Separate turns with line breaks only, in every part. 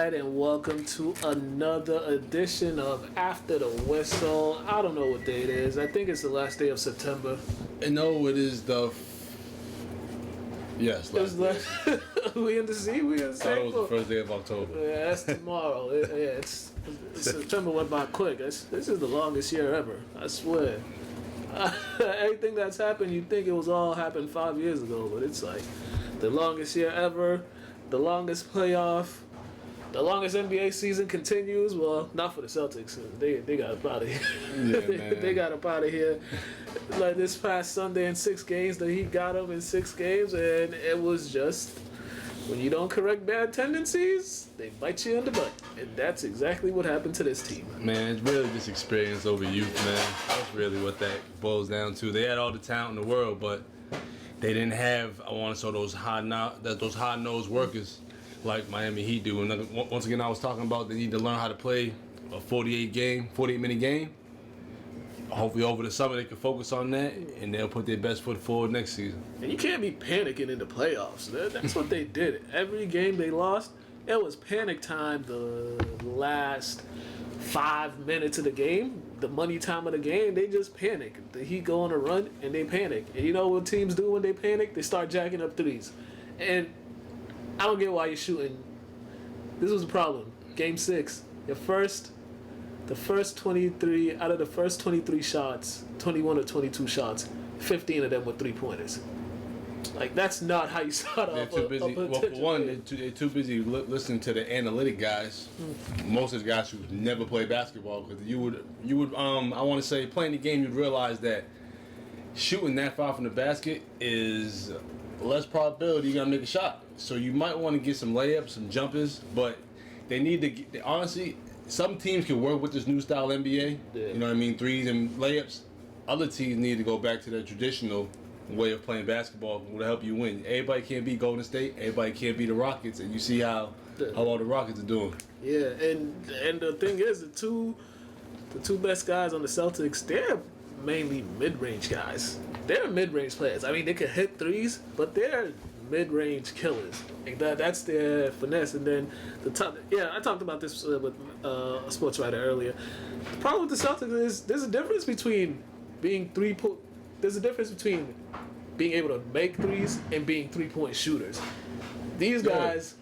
right, and welcome to another edition of After the Whistle. I don't know what day it is. I think it's the last day of September.
No, it is the... Yes, last day.
We in the sea? We in the
I thought it was the first day of October.
Yeah, that's tomorrow. September went by quick. This is the longest year ever. I swear. Everything that's happened, you'd think it was all happened 5 years ago, but it's like the longest year ever, the longest playoff, the longest NBA season continues. Well, not for the Celtics. They got up out of here.
Yeah,
they got up out of here. Like this past Sunday in 6 games, the Heat got them in 6 games, and it was just, when you don't correct bad tendencies, they bite you in the butt. And that's exactly what happened to this team.
Man, it's really just experience over youth, man. That's really what that boils down to. They had all the talent in the world, but they didn't have, I want to say, those high-nosed workers like Miami Heat do. And once again, I was talking about they need to learn how to play a 48-minute game. Hopefully over the summer they can focus on that, and they'll put their best foot forward next season.
And you can't be panicking in the playoffs. That's what they did. Every game they lost, it was panic time the last 5 minutes of the game, the money time of the game. They just panic. The Heat go on a run, and they panic. And you know what teams do when they panic? They start jacking up threes. And I don't get why you're shooting. This was the problem. Game 6, the first 23, out of the first 23 shots, 21 or 22 shots, 15 of them were three-pointers. Like, that's not how you start off.
They're too busy. Well, for one, they're too busy listening to the analytic guys. Most of the guys who never play basketball, because you would I want to say, playing the game, you'd realize that shooting that far from the basket is less probability you're gonna make a shot. So you might want to get some layups, some jumpers, but they need to get, honestly. Some teams can work with this new style NBA, You know what I mean, threes and layups. Other teams need to go back to their traditional way of playing basketball to help you win. Everybody can't beat Golden State. Everybody can't beat the Rockets, and you see how well the Rockets are doing.
Yeah, and the thing is, the two best guys on the Celtics, they're mainly mid-range guys. They're mid-range players. I mean, they can hit threes, but they're mid-range killers. Like that's their finesse. And then I talked about this with a sportswriter earlier. The problem with the Celtics is there's a difference between being there's a difference between being able to make threes and being three-point shooters. These guys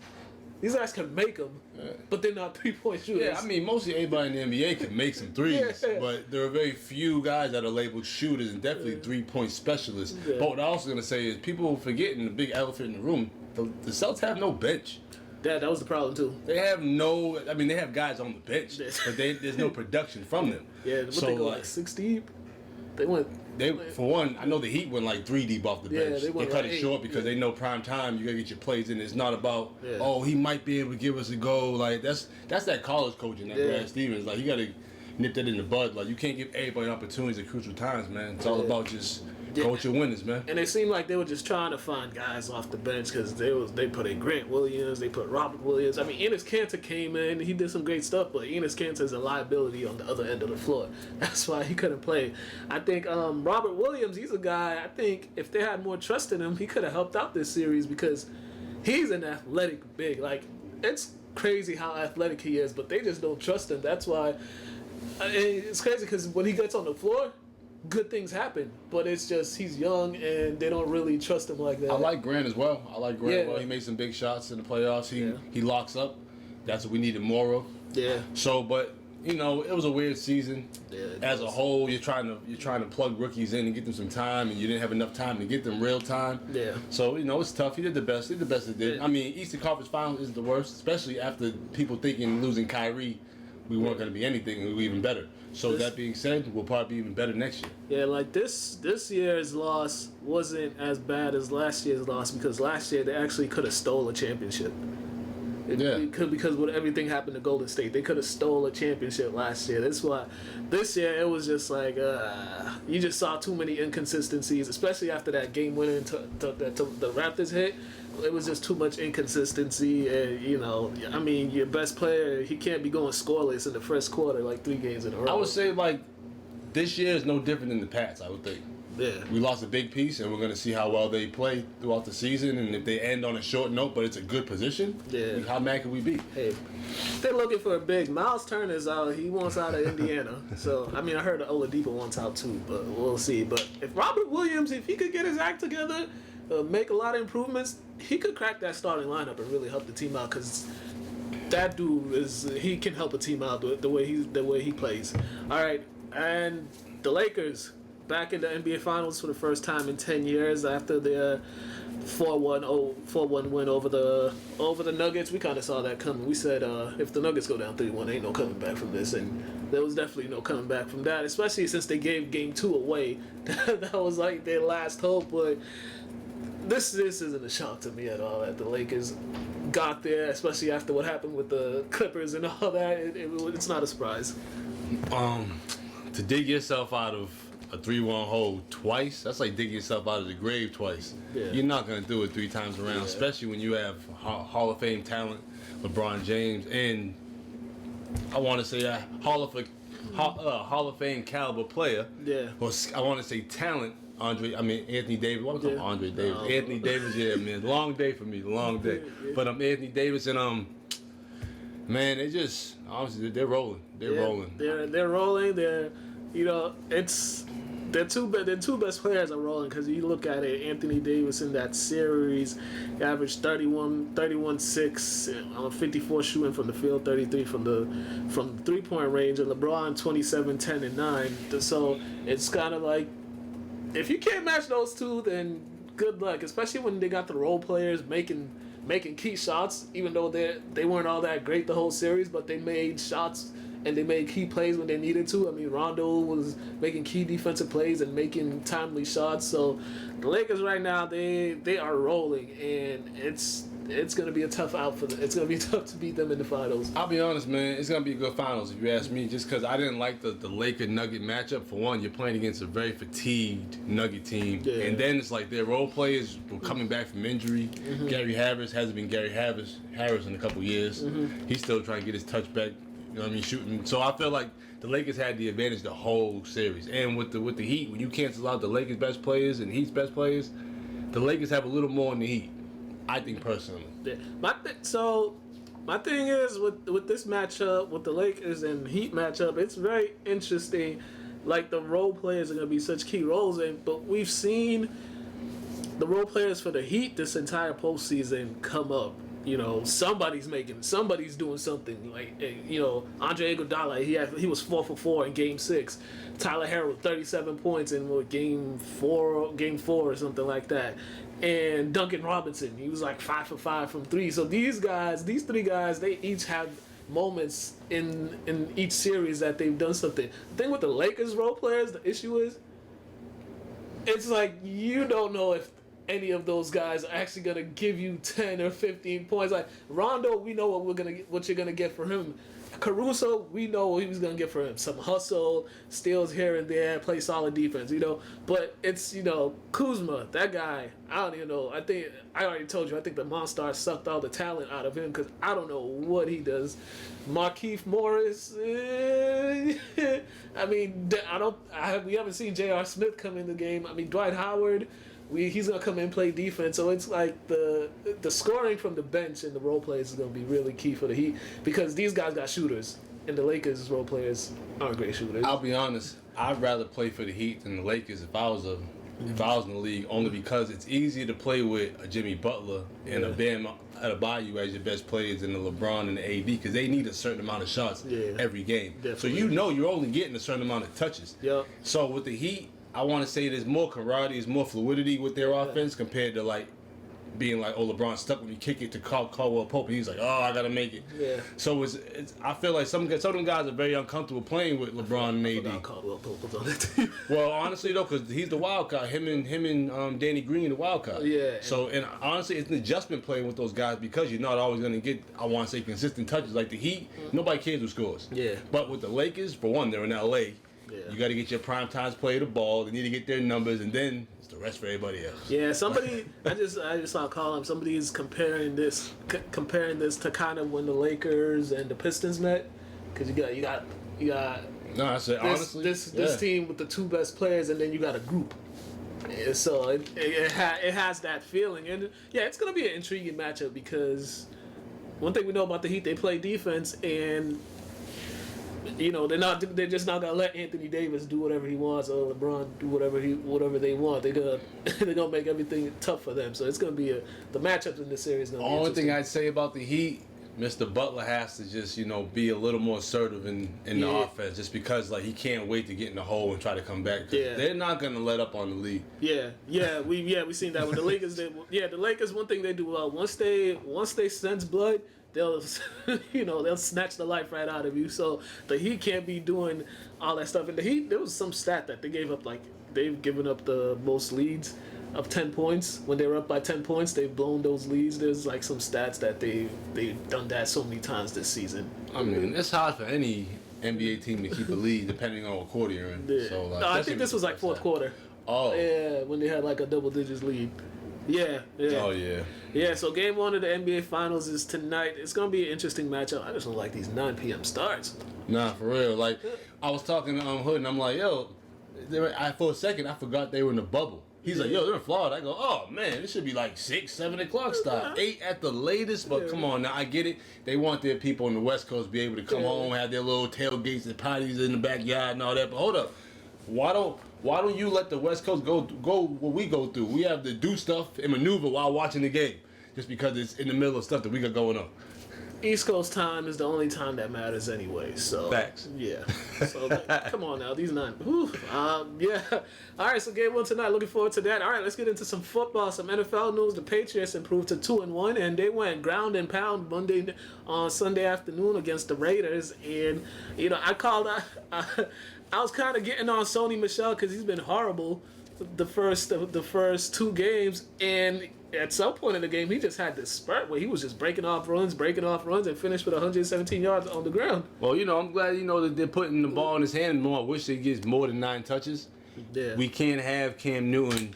can make them, but they're not three-point shooters.
Yeah, I mean, mostly everybody in the NBA can make some threes, but there are very few guys that are labeled shooters and definitely three-point specialists. Yeah. But what I'm also going to say is people forgetting the big elephant in the room, the Celtics have no bench.
That was the problem, too.
They have they have guys on the bench, but there's no production from them.
Yeah, they go like 6 deep?
For one, I know the Heat went like 3 deep off the bench. They cut it short because they know prime time. You gotta get your plays in. It's not about he might be able to give us a go. Like that's that college coaching that Brad Stevens. Like you gotta nip that in the bud. Like you can't give everybody opportunities at crucial times, man. It's all about just coach your winners, man.
And it seemed like they were just trying to find guys off the bench because they put in Grant Williams, they put Robert Williams. I mean, Enes Kanter came in, he did some great stuff, but Enes Kanter is a liability on the other end of the floor. That's why he couldn't play. I think Robert Williams, he's a guy, I think if they had more trust in him, he could have helped out this series because he's an athletic big. Like, it's crazy how athletic he is, but they just don't trust him. That's why it's crazy because when he gets on the floor, good things happen, but it's just he's young and they don't really trust him like that.
I like Grant as well. Well, he made some big shots in the playoffs. He locks up. That's what we needed more of.
Yeah.
So, but it was a weird season. Yeah. As a whole, you're trying to plug rookies in and get them some time, and you didn't have enough time to get them real time. Yeah. So it's tough. He did the best. He did the best he did. Yeah. I mean, Eastern Conference Finals isn't the worst, especially after people thinking losing Kyrie, we weren't going to be anything. We were even better. So that being said, we'll probably be even better next year.
Yeah, like this year's loss wasn't as bad as last year's loss because last year they actually could have stole a championship. Because with everything happened to Golden State, they could have stole a championship last year. That's why this year it was just like you just saw too many inconsistencies, especially after that game winning the Raptors hit. It was just too much inconsistency, and I mean, your best player, he can't be going scoreless in the first quarter like 3 games in a row.
I would say like this year is no different than the past. I would think.
Yeah.
We lost a big piece, and we're going to see how well they play throughout the season. And if they end on a short note, but it's a good position, how mad can we be?
Hey, they're looking for a big. Miles Turner's out. He wants out of Indiana. So, I mean, I heard Oladipo wants out too, but we'll see. But if Robert Williams, if he could get his act together, make a lot of improvements, he could crack that starting lineup and really help the team out because that dude he can help a team out the way he plays. All right, and the Lakers back in the NBA Finals for the first time in 10 years after their 4-1 win over the Nuggets. We kind of saw that coming. We said if the Nuggets go down 3-1, ain't no coming back from this, and there was definitely no coming back from that, especially since they gave Game 2 away. That was like their last hope, but this isn't a shock to me at all that the Lakers got there, especially after what happened with the Clippers and all that. It's not a surprise.
To dig yourself out of a 3-1 hole twice, that's like digging yourself out of the grave twice.
Yeah.
You're not going to do it 3 times around, especially when you have Hall of Fame talent, LeBron James, and I want to say a Hall of Fame caliber player.
Yeah.
Or I want to say talent, Anthony Davis. What was Andre Davis? Anthony Davis, yeah, man. Long day for me, long day.
Yeah.
But Anthony Davis and man, they just honestly they're rolling. They're rolling.
They're rolling. Their two best players are rolling because you look at it. Anthony Davis in that series averaged 31, 6 on 54 shooting from the field, 33 from the 3-point range, and LeBron 27, 10, and 9. So it's kind of like if you can't match those two, then good luck. Especially when they got the role players making key shots, even though they weren't all that great the whole series, but they made shots. And they made key plays when they needed to. I mean, Rondo was making key defensive plays and making timely shots. So the Lakers right now, they are rolling, and it's gonna be a tough out for them. It's gonna be tough to beat them in the finals.
I'll be honest, man. It's gonna be a good finals if you ask me. Just because I didn't like the Laker Nugget matchup. For one, you're playing against a very fatigued Nugget team, and then it's like their role players were coming back from injury. Mm-hmm. Gary Harris hasn't been Gary Harris in a couple years. Mm-hmm. He's still trying to get his touch back. You know what I mean, shooting. So I feel like the Lakers had the advantage the whole series. And with the Heat, when you cancel out the Lakers' best players and Heat's best players, the Lakers have a little more in the Heat. I think personally.
Yeah. My thing is with this matchup, with the Lakers and Heat matchup, it's very interesting. Like the role players are going to be such key roles, but we've seen the role players for the Heat this entire postseason come up. You know, somebody's doing something. Like, you know, Andre Iguodala, he was 4 for 4 in Game 6. Tyler Herro, 37 points in Game 4 or something like that. And Duncan Robinson, he was like 5 for 5 from 3. So these 3 guys, they each have moments in each series that they've done something. The thing with the Lakers role players, the issue is, it's like you don't know if any of those guys are actually gonna give you 10 or 15 points. Like Rondo, we know what you're gonna get from him. Caruso, we know what he was gonna get from him. Some hustle, steals here and there, play solid defense, you know. But it's, you know, Kuzma, that guy, I don't even know. I think I already told you. I think the Monstars sucked all the talent out of him because I don't know what he does. Markieff Morris, I mean, we haven't seen J.R. Smith come in the game. I mean, Dwight Howard. He's going to come in and play defense. So it's like the scoring from the bench and the role players is going to be really key for the Heat because these guys got shooters and the Lakers role players aren't great shooters.
I'll be honest. I'd rather play for the Heat than the Lakers if I was in the league, only because it's easier to play with a Jimmy Butler and a Bam Adebayo as your best players than the LeBron and the AD because they need a certain amount of shots every game. Definitely. So you know you're only getting a certain amount of touches.
Yep.
So with the Heat, I want to say there's more camaraderie, there's more fluidity with their offense compared to like being like, oh, LeBron stuck when you kick it to Caldwell Pope, and he's like, oh, I gotta make it. Yeah. So it's I feel like some of them guys are very uncomfortable playing with LeBron and AD.
Caldwell Pope was on that team.
Well, honestly though, because he's the wild card. Him and Danny Green, the wild card.
Yeah.
So and honestly, it's an adjustment playing with those guys because you're not always gonna get, I want to say, consistent touches like the Heat. Nobody cares who scores. Yeah. But with the Lakers, for one, they're in LA. Yeah. You got to get your prime times play the ball. They need to get their numbers, and then it's the rest for everybody else.
Yeah, somebody I just saw a column. Somebody is comparing this to kind of when the Lakers and the Pistons met, because you got.
No, I said honestly,
this team with the 2 best players, and then you got a group. So it has that feeling, and yeah, it's gonna be an intriguing matchup because one thing we know about the Heat, they play defense, and they're just not gonna let Anthony Davis do whatever he wants or LeBron do whatever they want. They're gonna make everything tough for them. So it's gonna be the matchups in this series. The
only thing I'd say about the Heat, Mr. Butler has to just, be a little more assertive in the offense, just because he can't wait to get in the hole and try to come back. Yeah. They're not gonna let up on the lead.
We seen that with the Lakers. The Lakers, one thing they do well, once they sense blood, they'll snatch the life right out of you. So the Heat can't be doing all that stuff. And the Heat, there was some stat that they gave up, they've given up the most leads of 10 points. When they were up by 10 points, they've blown those leads. There's some stats that they've done that so many times this season.
I mean, it's hard for any NBA team to keep a lead depending on what quarter you're in.
Yeah. So, no, I think this was fourth quarter.
Oh.
Yeah, when they had a double digits lead. Yeah.
Oh, yeah.
Yeah, so game 1 of the NBA Finals is tonight. It's going to be an interesting matchup. I just don't like these 9 p.m. starts.
Nah, for real. I was talking to Hood, and I'm like, yo, for a second, I forgot they were in the bubble. He's like, yo, they're in Florida. I go, oh, man, it should be 6, 7 o'clock start. 8 at the latest, but come on now, I get it. They want their people on the West Coast to be able to come home, have their little tailgates and parties in the backyard and all that. But hold up. Why don't you let the West Coast go what we go through? We have to do stuff and maneuver while watching the game, just because it's in the middle of stuff that we got going on.
East Coast time is the only time that matters anyway. So
facts.
Yeah. So come on now, these 9. Yeah. All right. So game 1 tonight. Looking forward to that. All right. Let's get into some football, some NFL news. The Patriots improved to 2-1, and they went ground and pound Sunday afternoon against the Raiders. And I called. I was kind of getting on Sony Michel because he's been horrible the first 2 games, and at some point in the game, he just had this spurt where he was just breaking off runs, and finished with 117 yards on the ground.
Well, I'm glad that they're putting the ball in his hand more. I wish he gets more than 9 touches.
Yeah.
We can't have Cam Newton.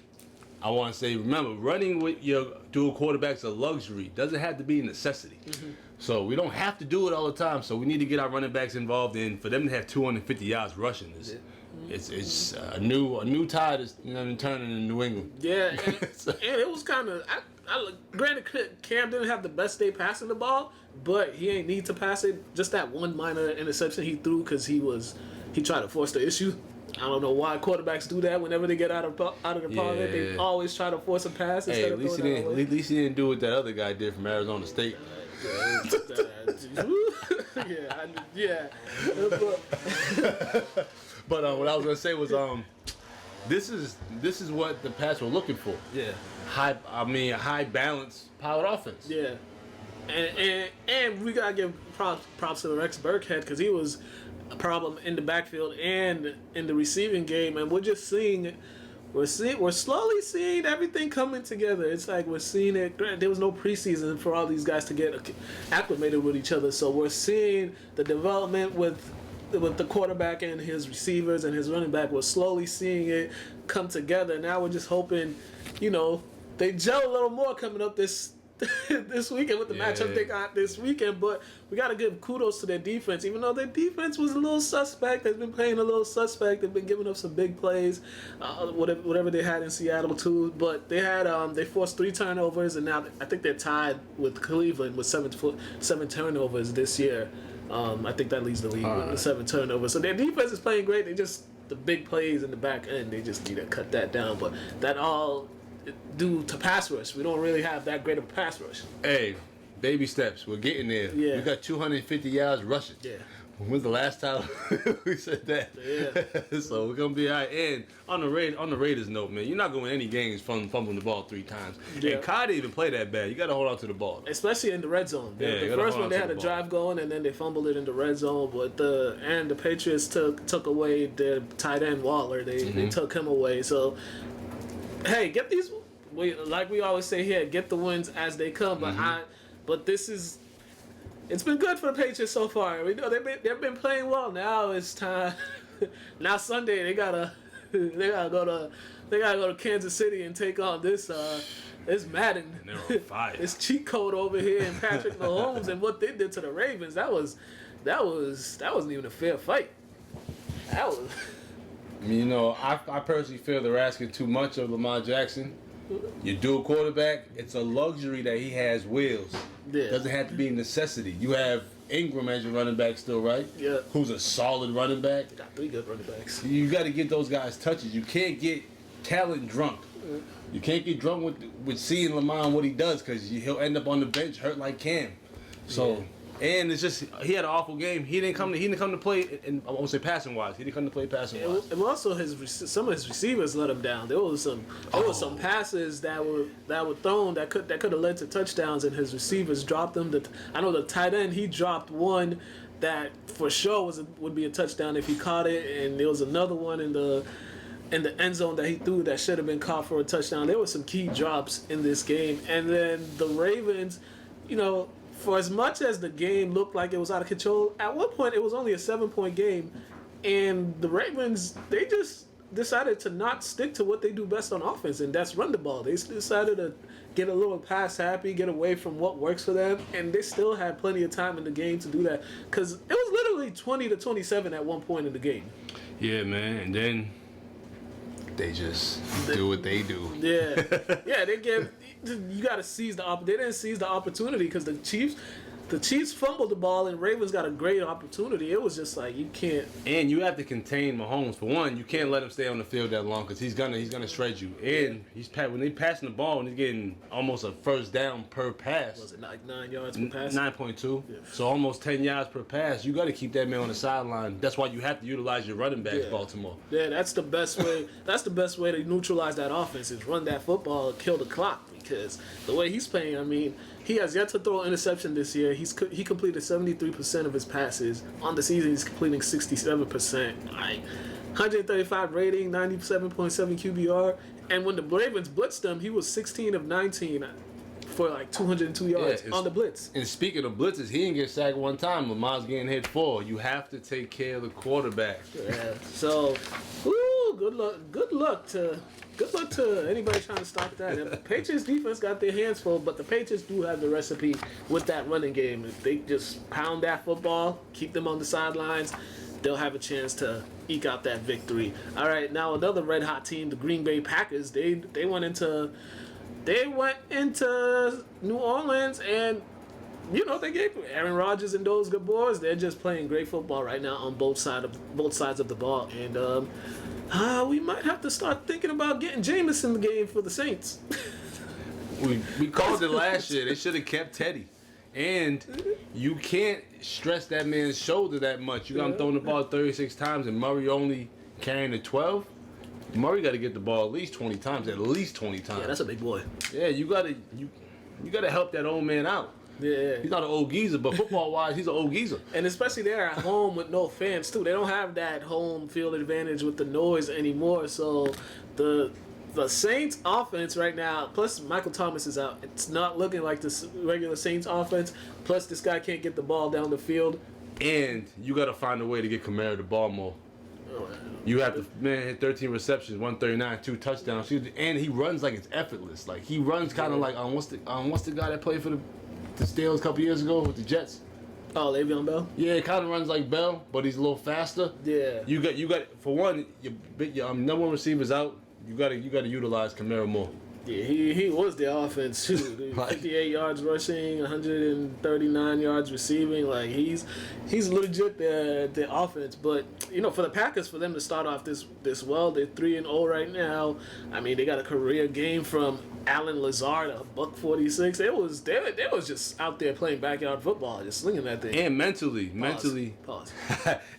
I want to say, remember, running with your dual quarterback's a luxury. Doesn't have to be a necessity. Mm-hmm. So we don't have to do it all the time. So we need to get our running backs involved in. For them to have 250 yards rushing it's a new tide is turning in New England.
Yeah, and it was kind of. Granted, Cam didn't have the best day passing the ball, but he ain't need to pass it. Just that one minor interception he threw because he tried to force the issue. I don't know why quarterbacks do that. Whenever they get out of the pocket, they always try to force a pass.
Hey, at least he didn't do what that other guy did from Arizona State.
Yeah.
But what I was gonna say was this is what the Pats were looking for.
Yeah.
High balance powered offense.
Yeah. And we gotta give props to Rex Burkhead because he was a problem in the backfield and in the receiving game, and we're slowly seeing everything coming together. It's like we're seeing it. There was no preseason for all these guys to get acclimated with each other, so we're seeing the development with the quarterback and his receivers and his running back. We're slowly seeing it come together. Now we're just hoping, they gel a little more coming up this weekend with the matchup they got this weekend. But we got to give kudos to their defense, even though their defense was a little suspect. They've been playing a little suspect. They've been giving up some big plays, whatever they had in Seattle too. But they had they forced 3 turnovers, and now I think they're tied with Cleveland with 7 turnovers this year. I think that leads the league with 7 turnovers. So their defense is playing great. They just the big plays in the back end. They just need to cut that down. But that all due to pass rush. We don't really have that great of a pass rush.
Hey, baby steps. We're getting there. Yeah. We got 250 yards rushing.
Yeah.
When's the last time we said that?
Yeah.
So we're gonna be all right. And on the Raiders note, man, you're not going to win any games fumbling the ball 3 times. Yeah. And Kai didn't even play that bad. You got to hold on to the ball,
especially in the red zone. The first one they had a drive going, and then they fumbled it in the red zone. But the Patriots took away their tight end Waller. They took him away. So hey, get these. Like we always say here, get the wins as they come. But this is. It's been good for the Patriots so far. We know they've been playing well. Now it's time. Now Sunday they gotta go to Kansas City and take on this Madden.
And they're on fire.
This cheat code over here and Patrick Mahomes and what they did to the Ravens. That wasn't even a fair fight.
I mean, I personally feel they're asking too much of Lamar Jackson. You do a quarterback, it's a luxury that he has wheels.
Yeah.
Doesn't have to be a necessity. You have Ingram as your running back still, right?
Yeah.
Who's a solid running back.
Got 3 good running backs.
You got to get those guys touches. You can't get talent drunk. You can't get drunk with seeing Lamar and what he does because he'll end up on the bench hurt like Cam. So, and it's just he had an awful game. He didn't come to play. And I won't say passing wise. He didn't come to play passing wise.
And also some of his receivers let him down. There was some passes that were thrown that could have led to touchdowns, and his receivers dropped them. I know the tight end, he dropped one that for sure would be a touchdown if he caught it, and there was another one in the end zone that he threw that should have been caught for a touchdown. There were some key drops in this game, and then the Ravens, for as much as the game looked like it was out of control, at one point it was only a 7-point game, and the Ravens, they just decided to not stick to what they do best on offense, and that's run the ball. They decided to get a little pass happy, get away from what works for them, and they still had plenty of time in the game to do that, because it was literally 20-27 at one point in the game.
Yeah, man, and then they just do what they do.
Yeah, you got to seize the opportunity. They didn't seize the opportunity because the Chiefs fumbled the ball and Ravens got a great opportunity. It was just like you can't.
And you have to contain Mahomes. For one, you can't let him stay on the field that long because he's gonna shred you. And when they passing the ball and he's getting almost a first down per pass.
Was it like 9 yards per pass?
9.2. Yeah. So almost 10 yards per pass. You got to keep that man on the sideline. That's why you have to utilize your running backs, Baltimore.
Yeah, that's the best way. That's the best way to neutralize that offense is run that football and kill the clock. Because the way he's playing, I mean, he has yet to throw an interception this year. He completed 73% of his passes. On the season, he's completing 67%. Like 135 rating, 97.7 QBR. And when the Ravens blitzed him, he was 16 of 19 for like 202 yards on the blitz.
And speaking of blitzes, he didn't get sacked one time. Lamar's getting hit 4. You have to take care of the quarterback.
Yeah. So, good luck to anybody trying to stop that. And the Patriots defense got their hands full, but the Patriots do have the recipe with that running game. If they just pound that football, keep them on the sidelines, they'll have a chance to eke out that victory. All right, now another red hot team, the Green Bay Packers. They went into New Orleans and they gave Aaron Rodgers and those good boys. They're just playing great football right now on both sides of the ball, and we might have to start thinking about getting Jameis in the game for the Saints.
we called it last year. They should have kept Teddy. And you can't stress that man's shoulder that much. You got him throwing the ball 36 times and Murray only carrying the 12. Murray got to get the ball at least 20 times.
Yeah, that's a big boy.
Yeah, you gotta help that old man out.
Yeah.
He's not an old geezer, but football-wise, he's an old geezer.
And especially they're at home with no fans, too. They don't have that home field advantage with the noise anymore. So the Saints offense right now, plus Michael Thomas is out. It's not looking like the regular Saints offense. Plus this guy can't get the ball down the field.
And you got to find a way to get Kamara the ball more. You have to, hit 13 receptions, 139, 2 touchdowns. And he runs like it's effortless. Like, he runs kind of like, what's the guy that played for the Steelers a couple years ago with the Jets?
Oh, Le'Veon Bell?
Yeah, it kind of runs like Bell, but he's a little faster.
Yeah.
You got for one, your number one receiver's out. You got to utilize Kamara more.
Yeah, he was the offense too. 58 yards rushing, 139 yards receiving. Like he's legit the offense. But for the Packers, for them to start off this well, they're 3-0 right now. I mean, they got a career game from Allen Lazard, a $146. They was just out there playing backyard football, just slinging that thing.
And mentally,
Pause.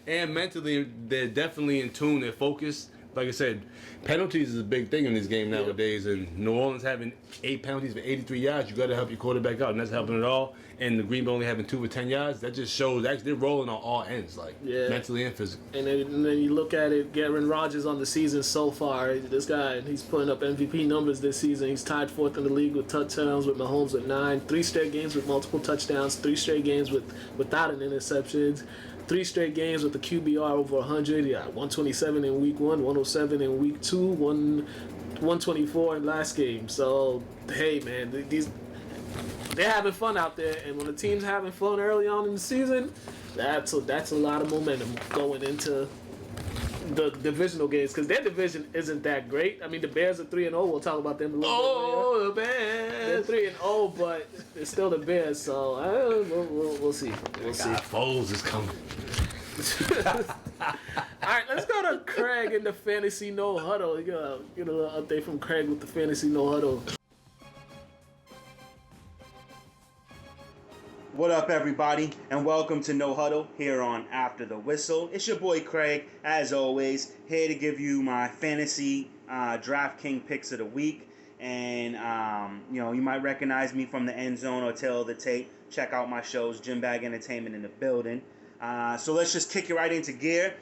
And mentally, they're definitely in tune. They're focused. Like I said, penalties is a big thing in this game nowadays, and New Orleans having 8 penalties for 83 yards, you got to help your quarterback out, and that's helping it all. And the Green Bay only having 2 for 10 yards, that just shows actually they're rolling on all ends, mentally and physically.
And then you look at it, Aaron Rodgers on the season so far. This guy, he's putting up MVP numbers this season. He's tied 4th in the league with touchdowns with Mahomes with 9, 3 straight games with multiple touchdowns, 3 straight games without an interception. 3 straight games with the QBR over 100. Yeah, 127 in week 1, 107 in week 2, 124 in last game. So, hey, man, they're having fun out there. And when the team's having fun early on in the season, that's a lot of momentum going into the divisional games because their division isn't that great. I mean, the Bears are 3-0. We'll talk about them a little bit later.
Oh, the Bears!
They're 3-0, but it's still the Bears. So we'll see. We'll see.
Foles is coming.
All right, let's go to Craig in the Fantasy No Huddle. You gotta get a little update from Craig with the Fantasy No Huddle.
What up, everybody, and welcome to No Huddle here on After the Whistle. It's your boy Craig, as always, here to give you my fantasy DraftKings picks of the week. And, you might recognize me from the End Zone or Tail of the Tape. Check out my shows, Gym Bag Entertainment in the building. So let's just kick it right into gear.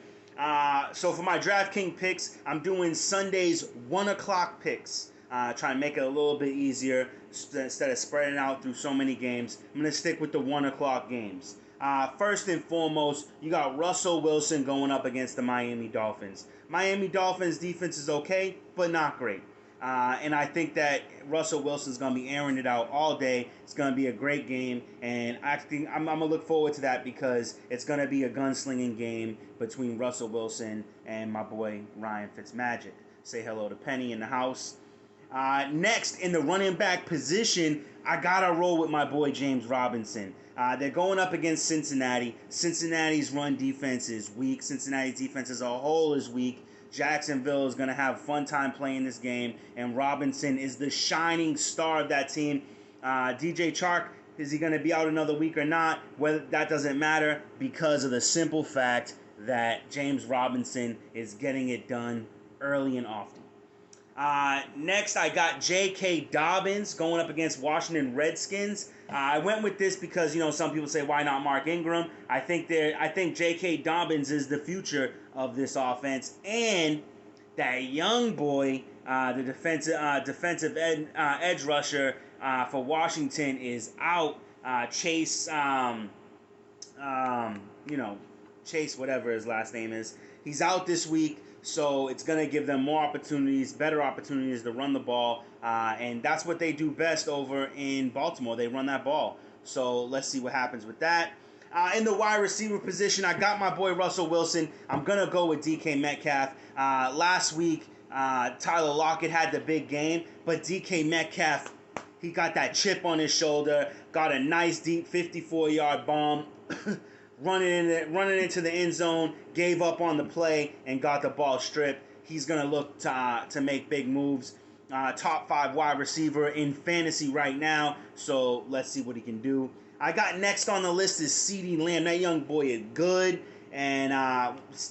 So for my DraftKings picks, I'm doing Sunday's 1 o'clock picks. Trying to make it a little bit easier instead of spreading out through so many games. I'm going to stick with the 1 o'clock games. First and foremost, you got Russell Wilson going up against the Miami Dolphins. Miami Dolphins defense is okay, but not great. And I think that Russell Wilson's going to be airing it out all day. It's going to be a great game. And I think I'm going to look forward to that because it's going to be a gunslinging game between Russell Wilson and my boy Ryan Fitzmagic. Say hello to Penny in the house. Next, in the running back position, I got to roll with my boy James Robinson. They're going up against Cincinnati. Cincinnati's run defense is weak. Cincinnati's defense as a whole is weak. Jacksonville is going to have a fun time playing this game, and Robinson is the shining star of that team. DJ Chark, is he going to be out another week or not? Well, that doesn't matter because of the simple fact that James Robinson is getting it done early and often. Next, I got J.K. Dobbins going up against Washington Redskins. I went with this because, some people say, why not Mark Ingram? I think J.K. Dobbins is the future of this offense. And that young boy, the defensive edge rusher for Washington is out. Chase, Chase, whatever his last name is. He's out this week. So it's going to give them more opportunities, better opportunities to run the ball. And that's what they do best over in Baltimore. They run that ball. So let's see what happens with that. In the wide receiver position, I got my boy Russell Wilson. I'm going to go with DK Metcalf. Last week, Tyler Lockett had the big game. But DK Metcalf, he got that chip on his shoulder, got a nice deep 54-yard bomb. Running into the end zone, gave up on the play, and got the ball stripped. He's going to look to make big moves. Top 5 wide receiver in fantasy right now, so let's see what he can do. I got next on the list is CeeDee Lamb. That young boy is good, and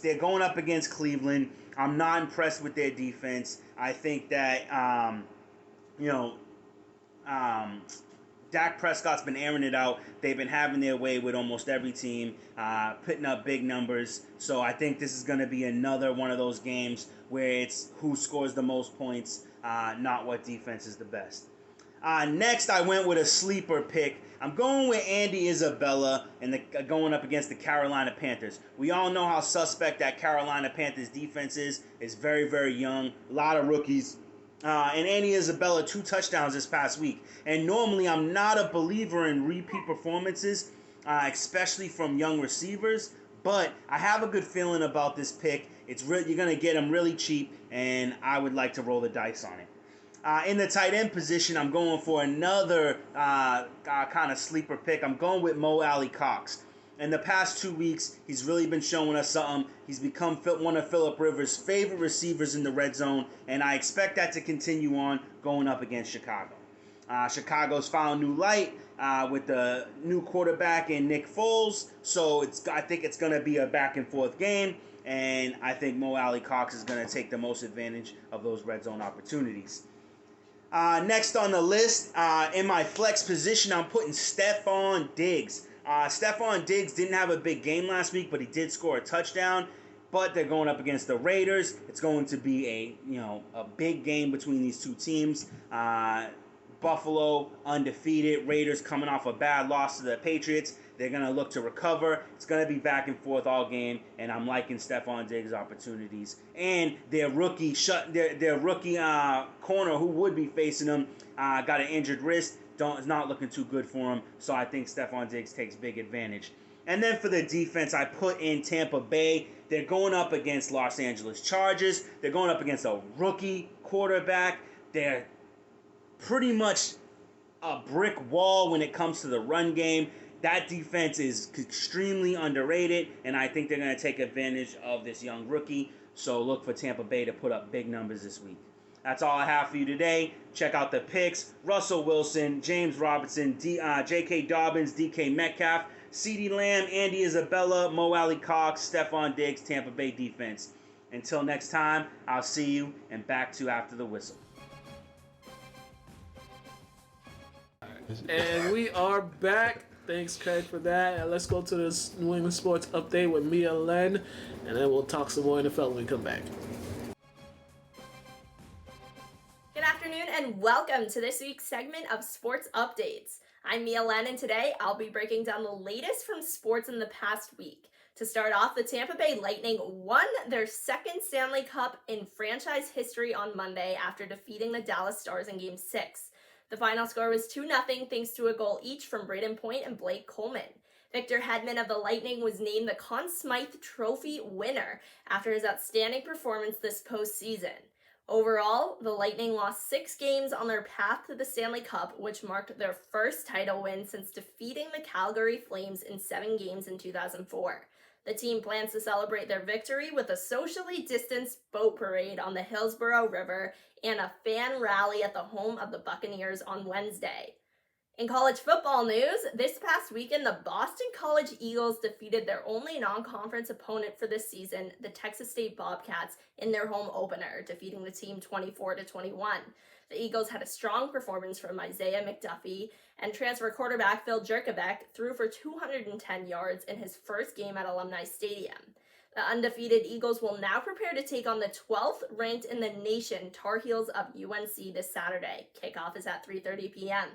they're going up against Cleveland. I'm not impressed with their defense. I think that, Dak Prescott's been airing it out. They've been having their way with almost every team, putting up big numbers. So I think this is going to be another one of those games where it's who scores the most points, not what defense is the best. Next, I went with a sleeper pick. I'm going with Andy Isabella and going up against the Carolina Panthers. We all know how suspect that Carolina Panthers defense is. It's very, very young. A lot of rookies. And Andy Isabella, 2 touchdowns this past week. And normally I'm not a believer in repeat performances, especially from young receivers. But I have a good feeling about this pick. You're going to get him really cheap, and I would like to roll the dice on it. In the tight end position, I'm going for another kind of sleeper pick. I'm going with Mo Alley Cox. In the past 2 weeks, he's really been showing us something. He's become one of Phillip Rivers' favorite receivers in the red zone, and I expect that to continue on going up against Chicago. Chicago's found new light with the new quarterback in Nick Foles, so I think it's going to be a back-and-forth game, and I think Mo Alley Cox is going to take the most advantage of those red zone opportunities. Next on the list, in my flex position, I'm putting Stephon Diggs. Stephon Diggs didn't have a big game last week, but he did score a touchdown. But they're going up against the Raiders. It's going to be a big game between these two teams. Buffalo undefeated. Raiders coming off a bad loss to the Patriots. They're going to look to recover. It's going to be back and forth all game, and I'm liking Stephon Diggs' opportunities. And their rookie corner, who would be facing them, got an injured wrist. It's not looking too good for him, so I think Stephon Diggs takes big advantage. And then for the defense, I put in Tampa Bay. They're going up against Los Angeles Chargers. They're going up against a rookie quarterback. They're pretty much a brick wall when it comes to the run game. That defense is extremely underrated, and I think they're going to take advantage of this young rookie. So look for Tampa Bay to put up big numbers this week. That's all I have for you today. Check out the picks. Russell Wilson, James Robinson, J.K. Dobbins, D.K. Metcalf, CeeDee Lamb, Andy Isabella, Mo Alley Cox, Stephon Diggs, Tampa Bay defense. Until next time, I'll see you, and back to After the Whistle.
And we are back. Thanks, Craig, for that. And let's go to this New England Sports Update with me and Lynn, and then we'll talk some more NFL when we come back.
Good afternoon and welcome to this week's segment of Sports Updates. I'm Mia Len, and today I'll be breaking down the latest from sports in the past week. To start off, the Tampa Bay Lightning won their second Stanley Cup in franchise history on Monday after defeating the Dallas Stars in Game 6. The final score was 2-0 thanks to a goal each from Braden Point and Blake Coleman. Victor Hedman of the Lightning was named the Conn Smythe Trophy winner after his outstanding performance this postseason. Overall, the Lightning lost 6 games on their path to the Stanley Cup, which marked their first title win since defeating the Calgary Flames in 7 games in 2004. The team plans to celebrate their victory with a socially distanced boat parade on the Hillsborough River and a fan rally at the home of the Buccaneers on Wednesday. In college football news, this past weekend, the Boston College Eagles defeated their only non-conference opponent for this season, the Texas State Bobcats, in their home opener, defeating the team 24-21. The Eagles had a strong performance from Isaiah McDuffie, and transfer quarterback Phil Jerkovic threw for 210 yards in his first game at Alumni Stadium. The undefeated Eagles will now prepare to take on the 12th ranked in the nation Tar Heels of UNC this Saturday. Kickoff is at 3:30 p.m.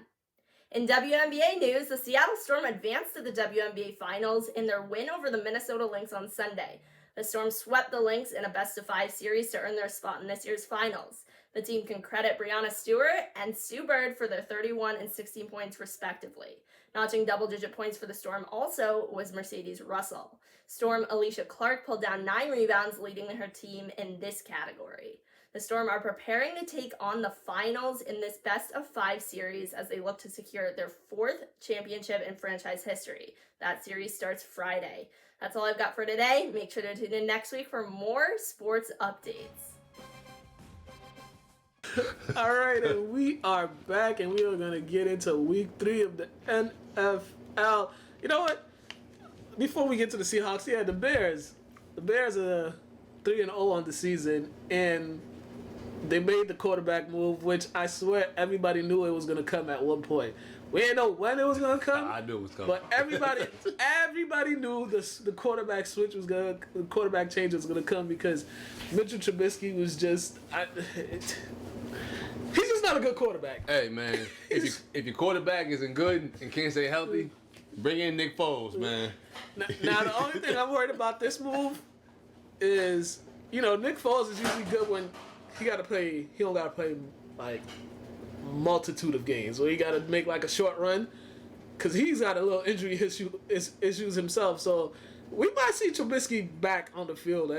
In WNBA news, the Seattle Storm advanced to the WNBA Finals in their win over the Minnesota Lynx on Sunday. The Storm swept the Lynx in a best-of-5 series to earn their spot in this year's finals. The team can credit Breanna Stewart and Sue Bird for their 31 and 16 points respectively. Notching double-digit points for the Storm also was Mercedes Russell. Storm Alicia Clark pulled down 9 rebounds, leading her team in this category. The Storm are preparing to take on the finals in this best-of-5 series as they look to secure their 4th championship in franchise history. That series starts Friday. That's all I've got for today. Make sure to tune in next week for more sports updates.
All right, and we are back, and we are going to get into week 3 of the NFL. You know what? Before we get to the Seahawks, the Bears. The Bears are 3-0 on the season, and they made the quarterback move, which I swear everybody knew it was going to come at one point. We didn't know when it was going to come.
I knew it was coming.
But everybody knew the quarterback switch was the quarterback change was going to come because Mitchell Trubisky was just he's just not a good quarterback.
Hey man, if your quarterback isn't good and can't stay healthy, bring in Nick Foles, man.
Now the only thing I'm worried about this move is, Nick Foles is usually good when he don't got to play like multitude of games where he got to make like a short run because he's got a little injury issues himself. So we might see Trubisky back on the field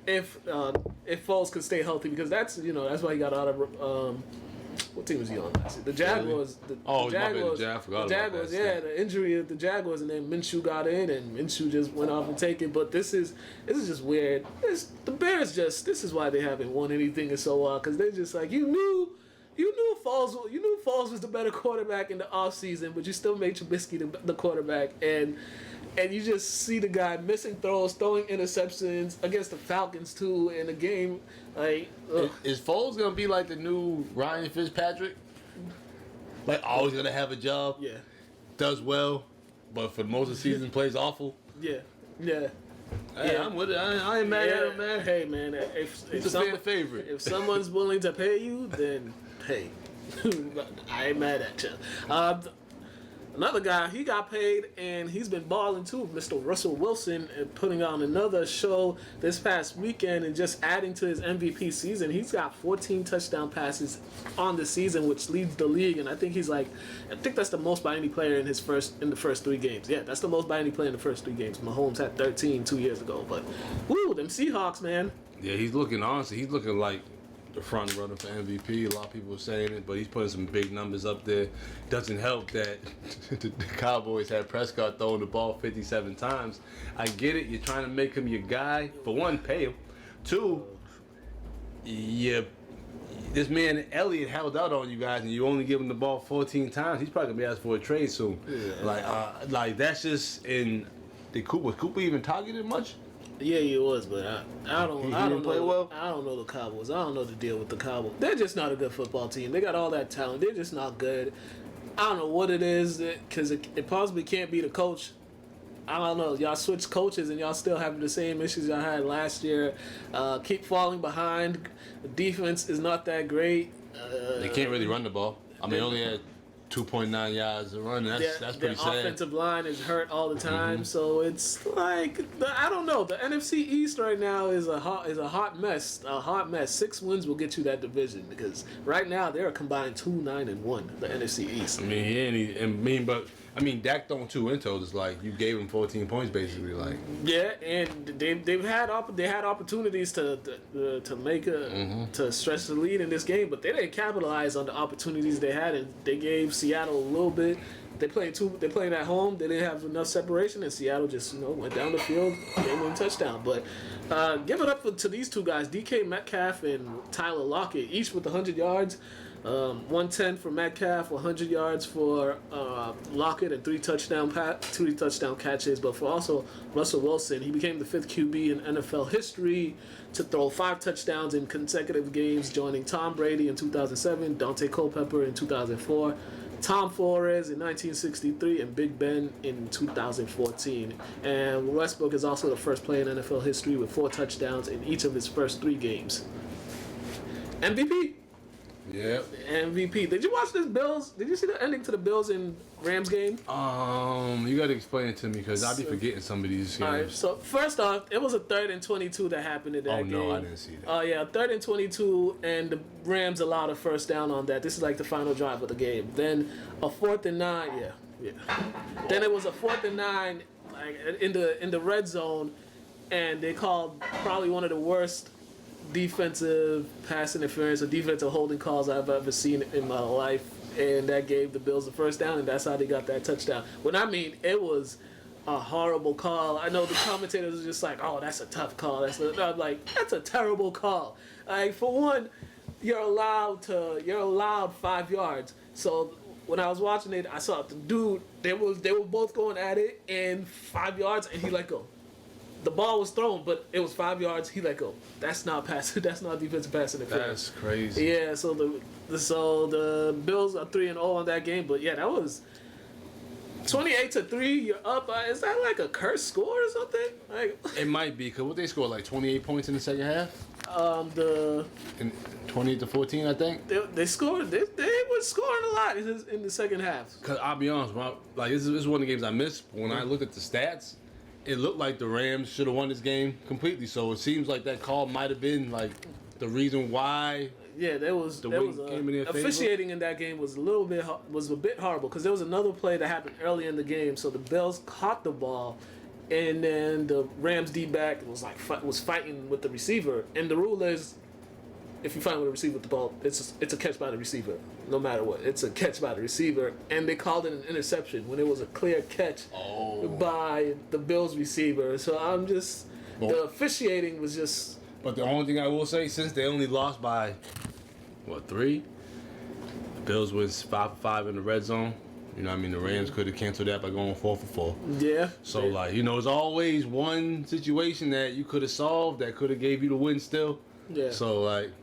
if Foles could stay healthy, because that's why he got out of what team was he on last year? The Jaguars. The Jaguars. Yeah, the injury of the Jaguars, and then Minshew got in, and Minshew just went off and take it. But this is just weird. The Bears this is why they haven't won anything in so long, because they're just like, you knew Foles was the better quarterback in the offseason, but you still made Trubisky the quarterback, and you just see the guy missing throws, throwing interceptions against the Falcons too in a game. Like,
is Foles gonna be like the new Ryan Fitzpatrick? Like always gonna have a job?
Yeah.
Does well, but for most of the season plays awful.
Yeah.
Hey, I'm with it. I ain't mad at him, man.
Hey, man, if
He's a fan favorite.
If someone's willing to pay you, then hey, I ain't mad at you. Another guy, he got paid and he's been balling too. Mr. Russell Wilson, putting on another show this past weekend and just adding to his MVP season. He's got 14 touchdown passes on the season, which leads the league. And I think that's the most by any player in the first 3 games. Yeah, that's the most by any player in the first 3 games. Mahomes had 13 2 years ago. But woo, them Seahawks, man.
Yeah, he's looking like the front runner for MVP. A lot of people are saying it, but he's putting some big numbers up there. Doesn't help that the Cowboys had Prescott throwing the ball 57 times. I get it. You're trying to make him your guy. For one, pay him. 2, this man Elliott held out on you guys, and you only give him the ball 14 times. He's probably gonna be asked for a trade soon. Yeah. Like that's just in. Was Cooper even targeted much?
Yeah, he was, but I don't
play
know.
Well?
I don't know the Cowboys. I don't know the deal with the Cowboys. They're just not a good football team. They got all that talent. They're just not good. I don't know what it is, because it possibly can't be the coach. I don't know. Y'all switch coaches and y'all still having the same issues y'all had last year. Keep falling behind. The defense is not that great.
They can't really run the ball. I mean, only had 2.9 yards a run. That's pretty sad.
The offensive line is hurt all the time, so it's like I don't know. The NFC East right now is a hot mess. 6 wins will get you that division because right now they're a combined 2-9-1. The NFC East.
I mean, Dak throwing 2 intros is like you gave him 14 points basically. Like
and they had opportunities to stretch the lead in this game, but they didn't capitalize on the opportunities they had, and they gave Seattle a little bit. They're playing at home. They didn't have enough separation, and Seattle just went down the field, game-winning touchdown. But give it up to these 2 guys, DK Metcalf and Tyler Lockett, each with 100 yards. 110 for Metcalf, 100 yards for Lockett, and 3 touchdown catches. But for also Russell Wilson, he became the 5th QB in NFL history to throw 5 touchdowns in consecutive games, joining Tom Brady in 2007, Dante Culpepper in 2004, Tom Flores in 1963, and Big Ben in 2014. And Westbrook is also the first player in NFL history with 4 touchdowns in each of his first 3 games. MVP.
Yeah.
MVP. Did you watch this Bills? Did you see the ending to the Bills and Rams game?
You got to explain it to me because I'll be forgetting some of these games.
All right. So first off, it was a 3rd and 22 that happened in that game.
Oh no, I didn't see that.
Oh yeah, 3rd and 22, and the Rams allowed a first down on that. This is like the final drive of the game. Then a 4th and 9. Yeah. Then it was a 4th and 9, like in the red zone, and they called probably one of the worst defensive pass interference or defensive holding calls I've ever seen in my life, and that gave the Bills the first down, and that's how they got that touchdown. When I mean it was a horrible call. I know the commentators are just like, "Oh, that's a tough call." I'm like, "That's a terrible call." Like for one, you're allowed 5 yards. So when I was watching it, I saw the dude. They were both going at it, and 5 yards, and he let go. The ball was thrown, but it was 5 yards. He let go. That's not passing. That's not defensive pass interference.
That's crazy.
Yeah. So the Bills are 3-0 on that game, but yeah, that was 28-3. You're up. Is that like a cursed score or something? Like
it might be because what they scored like 28 points in the second half. 28-14, I think.
They scored. They were scoring a lot in the second half.
Cause I'll be honest, this is one of the games I missed. When I looked at the stats, it looked like the Rams should have won this game completely. So it seems like that call might have been like the reason why.
Yeah, officiating in that game was a bit horrible because there was another play that happened early in the game. So the Bills caught the ball, and then the Rams D-back was fighting with the receiver. And the rule is, if you fight with a receiver with the ball, it's a catch by the receiver, no matter what. It's a catch by the receiver, and they called it an interception when it was a clear catch by the Bills receiver. So the officiating was just.
But the only thing I will say, since they only lost by 3, the Bills was 5-5 in the red zone. You know what I mean? The Rams could have canceled that by going 4-for-4.
Yeah.
So, there's always one situation that you could have solved that could have gave you the win still. Yeah. So, and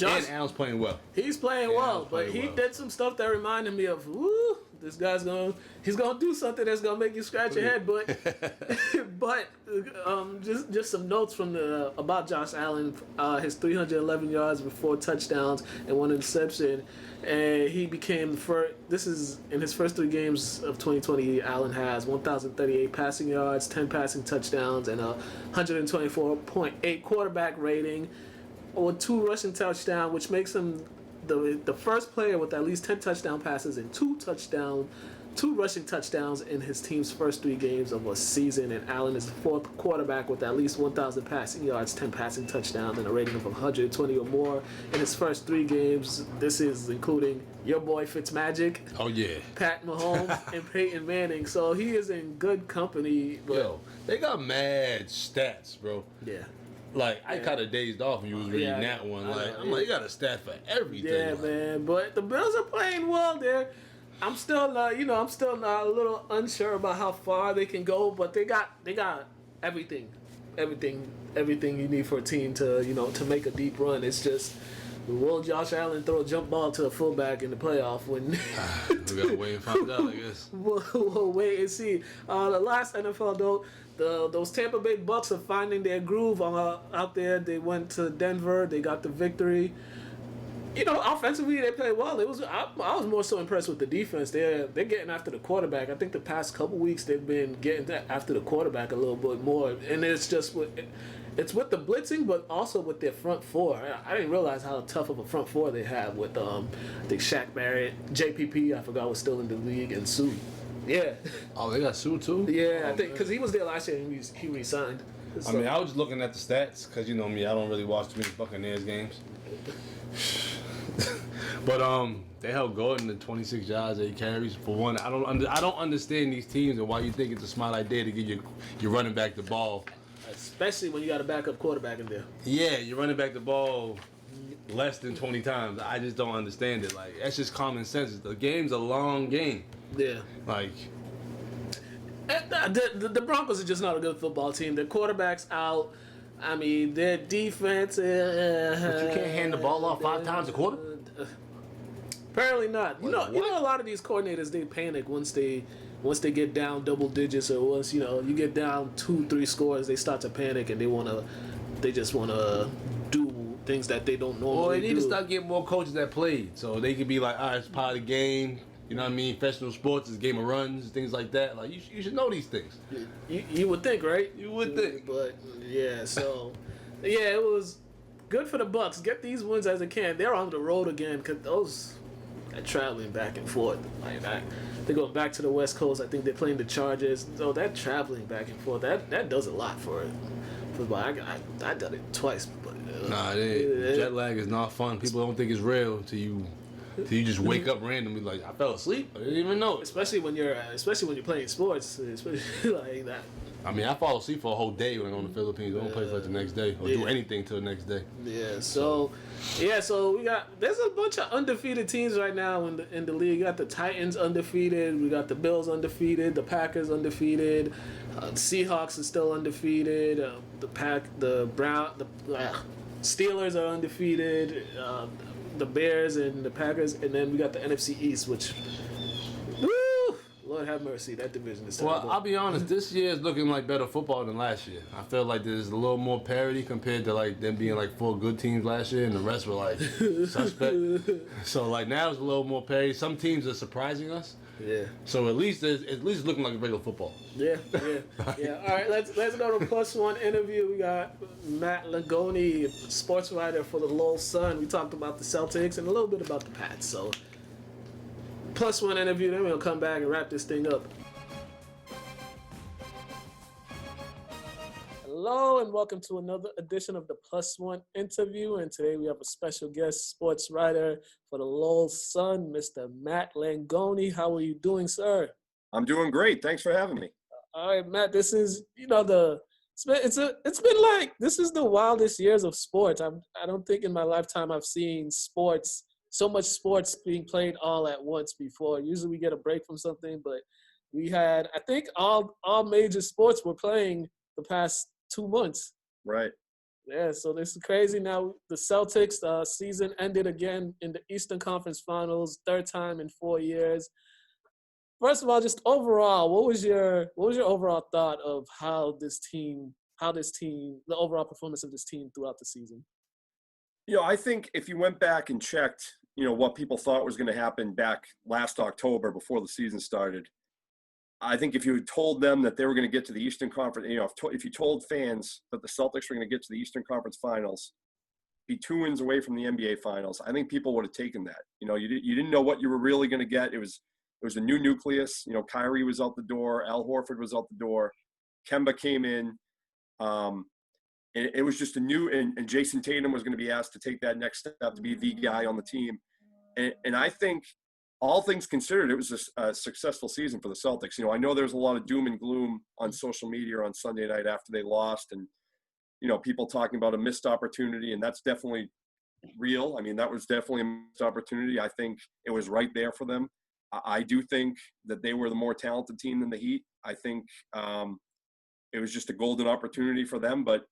Allen's playing well.
He's playing well, but he did some stuff that reminded me of This guy's he's gonna do something that's gonna make you scratch your head. But just some notes from about Josh Allen. His 311 yards with 4 touchdowns and 1 interception, and he became the first. This is in his first 3 games of 2020. Allen has 1,038 passing yards, 10 passing touchdowns, and a 124.8 quarterback rating, with 2 rushing touchdowns, which makes him the first player with at least 10 touchdown passes and 2 rushing touchdowns in his team's first 3 games of a season. And Allen is the 4th quarterback with at least 1,000 passing yards, 10 passing touchdowns, and a rating of 120 or more in his first 3 games. This is including your boy Fitzmagic.
Oh yeah.
Pat Mahomes and Peyton Manning. So he is in good company.
Yo, they got mad stats, bro.
Yeah.
Like, I kind of dazed off when you was reading that one. Like, I'm like, you got a stat for everything.
Yeah,
like,
man. But the Bills are playing well there. I'm still a little unsure about how far they can go, but they got everything you need for a team to to make a deep run. It's just, will Josh Allen throw a jump ball to a fullback in the playoff when?
We gotta wait and find out, I guess.
We'll wait and see. The last NFL though, those Tampa Bay Bucks are finding their groove out there. They went to Denver. They got the victory. Offensively they played well. I was more so impressed with the defense. They're getting after the quarterback. I think the past couple weeks they've been getting after the quarterback a little bit more, and it's with the blitzing, but also with their front 4. I didn't realize how tough of a front 4 they have with I think Shaq Barrett, JPP, I forgot was still in the league, and Sue. Yeah.
Oh, they got Sue too?
Yeah, I think because he was there last year and he re-signed.
I mean, I was just looking at the stats because you know me, I don't really watch too many Buccaneers games. But they held Gordon to 26 yards, 8 carries. For one, I don't understand these teams and why you think it's a smart idea to give your running back the ball.
Especially when you got a backup quarterback in there.
Yeah, you're running back the ball less than 20 times. I just don't understand it. Like, that's just common sense. The game's a long game.
Yeah.
Like,
the Broncos are just not a good football team. Their quarterback's out. I mean, their defense.
but you can't hand the ball off 5 times a quarter.
Apparently not. You know, a lot of these coordinators, they panic once they get down double digits, or once you get down 2-3 scores, they start to panic and they just wanna do things that they don't normally do.
Well, they need to start getting more coaches that played, so they could be like, all right, it's part of the game. You know what I mean? Professional sports is a game of runs, things like that. Like, you should know these things.
You would think, right?
You would think.
But yeah, so yeah, it was good for the Bucks. Get these wins as they can. They're on the road again because those are traveling back and forth. Like they're going back to the West Coast. I think they're playing the Chargers. So that traveling back and forth, that does a lot for it. I done it twice, but
nah, jet lag is not fun. People don't think it's real till you just wake up randomly like, I fell asleep. I didn't even know it.
Especially when you're playing sports, especially like that.
I mean, I fall asleep for a whole day when I'm in the Philippines. I don't play for like the next day or do anything till the next day.
Yeah. So there's a bunch of undefeated teams right now in the league. You got the Titans undefeated. We got the Bills undefeated. The Packers undefeated. The Seahawks is still undefeated. The Steelers are undefeated. The Bears and the Packers, and then we got the NFC East, which, woo, Lord have mercy, that division is terrible.
Well, I'll be honest, this year is looking like better football than last year. I feel like there's a little more parity compared to like them being like 4 good teams last year, and the rest were like suspect. So like now it's a little more parity. Some teams are surprising us.
Yeah.
So at least it's looking like a regular football.
Yeah. All right, let's go to +1 interview. We got Matt Langone, sportswriter for the Lowell Sun. We talked about the Celtics and a little bit about the Pats. So +1 interview. Then we'll come back and wrap this thing up. Hello and welcome to another edition of the +1 interview. And today we have a special guest, sports writer for the Lowell Sun, Mr. Matt Langone. How are you doing, sir?
I'm doing great. Thanks for having me.
All right, Matt. This is it's been like this is the wildest years of sports. I don't think in my lifetime I've seen so much sports being played all at once before. Usually we get a break from something, but we had I think all major sports were playing the past 2 months.
Right.
Yeah, so this is crazy. Now the Celtics season ended again in the Eastern Conference Finals, 3rd time in 4 years. first of all, just overall, what was your overall thought of the overall performance of this team throughout the season?
I think if you went back and checked, what people thought was going to happen back last October before the season started, I think if you had told them that they were going to get to the Eastern Conference, if you told fans that the Celtics were going to get to the Eastern Conference Finals, be 2 wins away from the NBA Finals, I think people would have taken that. You didn't know what you were really going to get. It was a new nucleus. Kyrie was out the door. Al Horford was out the door. Kemba came in. It was just a new, and Jason Tatum was going to be asked to take that next step to be the guy on the team. And I think, all things considered, it was a successful season for the Celtics. I know there's a lot of doom and gloom on social media on Sunday night after they lost, and people talking about a missed opportunity, and that's definitely real. I mean, that was definitely a missed opportunity. I think it was right there for them. I do think that they were the more talented team than the Heat. I think it was just a golden opportunity for them. But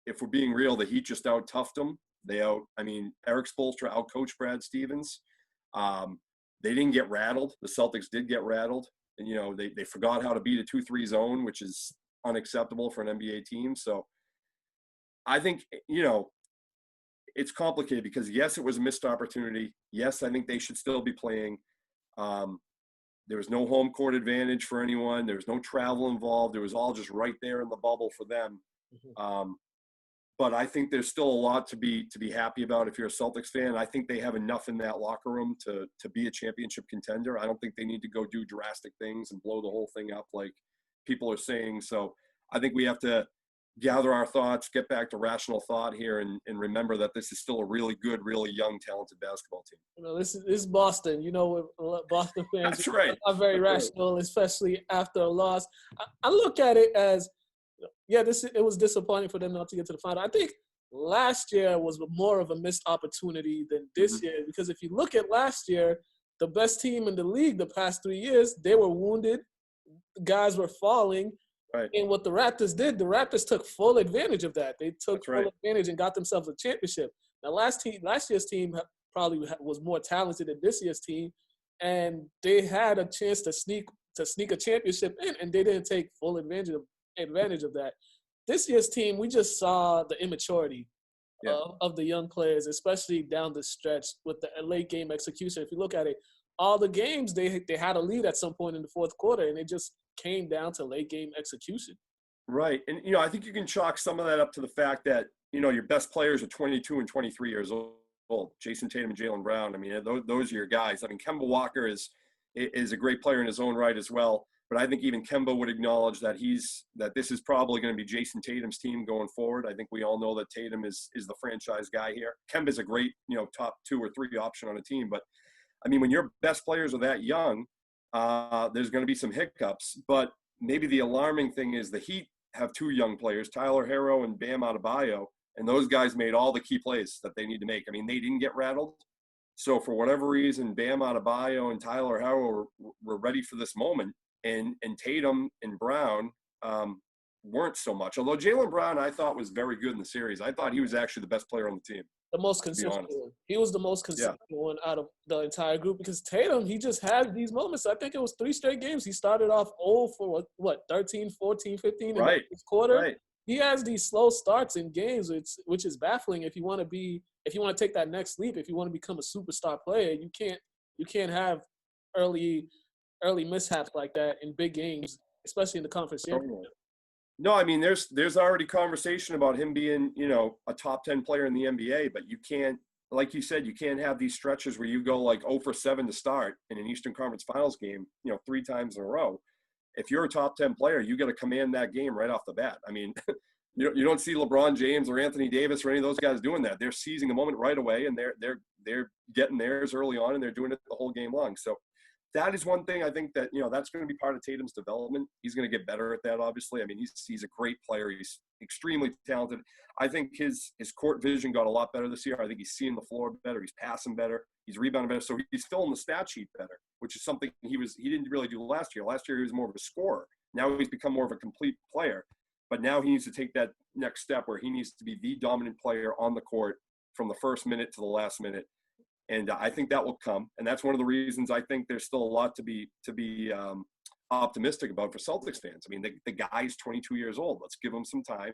if we're being real, the Heat just out-toughed them. Eric Spoelstra out-coached Brad Stevens. They didn't get rattled. The Celtics did get rattled. And, they forgot how to beat a 2-3 zone, which is unacceptable for an NBA team. So I think, it's complicated because, yes, it was a missed opportunity. Yes, I think they should still be playing. There was no home court advantage for anyone. There was no travel involved. It was all just right there in the bubble for them. Mm-hmm. But I think there's still a lot to be happy about if you're a Celtics fan. I think they have enough in that locker room to be a championship contender. I don't think they need to go do drastic things and blow the whole thing up like people are saying. So I think we have to gather our thoughts, get back to rational thought here, and remember that this is still a really good, really young, talented basketball team.
This is Boston. Boston fans
That's right.
are very rational, especially after a loss. I look at it as, it was disappointing for them not to get to the final. I think last year was more of a missed opportunity than this year, because if you look at last year, the best team in the league the past 3 years, they were wounded. Guys were falling.
Right.
And what the Raptors did, the Raptors took full advantage of that. They took full advantage and got themselves a championship. Now, last year's team probably was more talented than this year's team, and they had a chance to sneak a championship in, and they didn't take full advantage of that. This year's team, we just saw the immaturity of the young players, especially down the stretch with the late game execution. If you look at it, all the games they had a lead at some point in the fourth quarter, and it just came down to late game execution.
Right. And, I think you can chalk some of that up to the fact that, your best players are 22 and 23 years old. Jason Tatum and Jaylen Brown. I mean, those are your guys. I mean, Kemba Walker is a great player in his own right as well. But I think even Kemba would acknowledge that this is probably going to be Jason Tatum's team going forward. I think we all know that Tatum is the franchise guy here. Kemba's a great, top 2 or 3 option on a team. But, I mean, when your best players are that young, there's going to be some hiccups. But maybe the alarming thing is the Heat have 2 young players, Tyler Herro and Bam Adebayo, and those guys made all the key plays that they need to make. I mean, they didn't get rattled. So for whatever reason, Bam Adebayo and Tyler Herro were ready for this moment. And Tatum and Brown weren't so much. Although Jaylen Brown, I thought, was very good in the series. I thought he was actually the best player on the team.
The most consistent one. He was the most consistent one out of the entire group, because Tatum, he just had these moments. I think it was 3 straight games. He started off 0 for 13, 14, 15 in the first quarter. Right. He has these slow starts in games, which is baffling. If you want to take that next leap, if you want to become a superstar player, you can't have early mishaps like that in big games, especially in the conference championship.
No, I mean, there's already conversation about him being, a top 10 player in the NBA, but you can't, like you said, you can't have these stretches where you go like 0 for 7 to start in an Eastern Conference Finals game, 3 times in a row. If you're a top 10 player, you got to command that game right off the bat. I mean, you don't see LeBron James or Anthony Davis or any of those guys doing that. They're seizing the moment right away, and they're getting theirs early on, and they're doing it the whole game long. So that is one thing I think that, that's going to be part of Tatum's development. He's going to get better at that, obviously. I mean, he's a great player. He's extremely talented. I think his court vision got a lot better this year. I think he's seeing the floor better. He's passing better. He's rebounding better. So he's filling the stat sheet better, which is something he didn't really do last year. Last year, he was more of a scorer. Now he's become more of a complete player. But now he needs to take that next step where he needs to be the dominant player on the court from the first minute to the last minute. And I think that will come. And that's one of the reasons I think there's still a lot to be optimistic about for Celtics fans. I mean, the guy's 22 years old. Let's give him some time.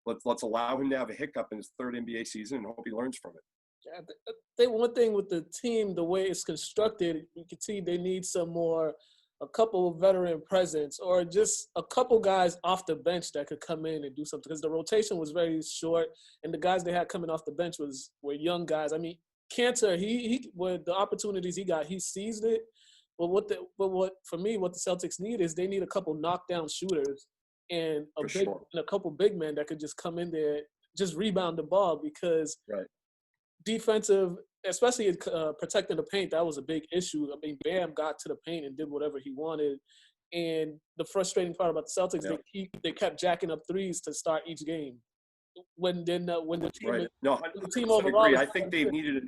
Let's allow him to have a hiccup in his third NBA season and hope he learns from it.
Yeah, I think one thing with the team, the way it's constructed, you can see they need a couple of veteran presence or just a couple guys off the bench that could come in and do something, because the rotation was very short and the guys they had coming off the bench were young guys. I mean, Cantor, he with the opportunities he got, he seized it. But what for me, what the Celtics need is they need a couple knockdown shooters and a couple big men that could just come in there, just rebound the ball, because defensive, especially protecting the paint, that was a big issue. I mean, Bam got to the paint and did whatever he wanted. And the frustrating part about the Celtics, they kept jacking up threes to start each game. When the team overall,
agree. I think they've needed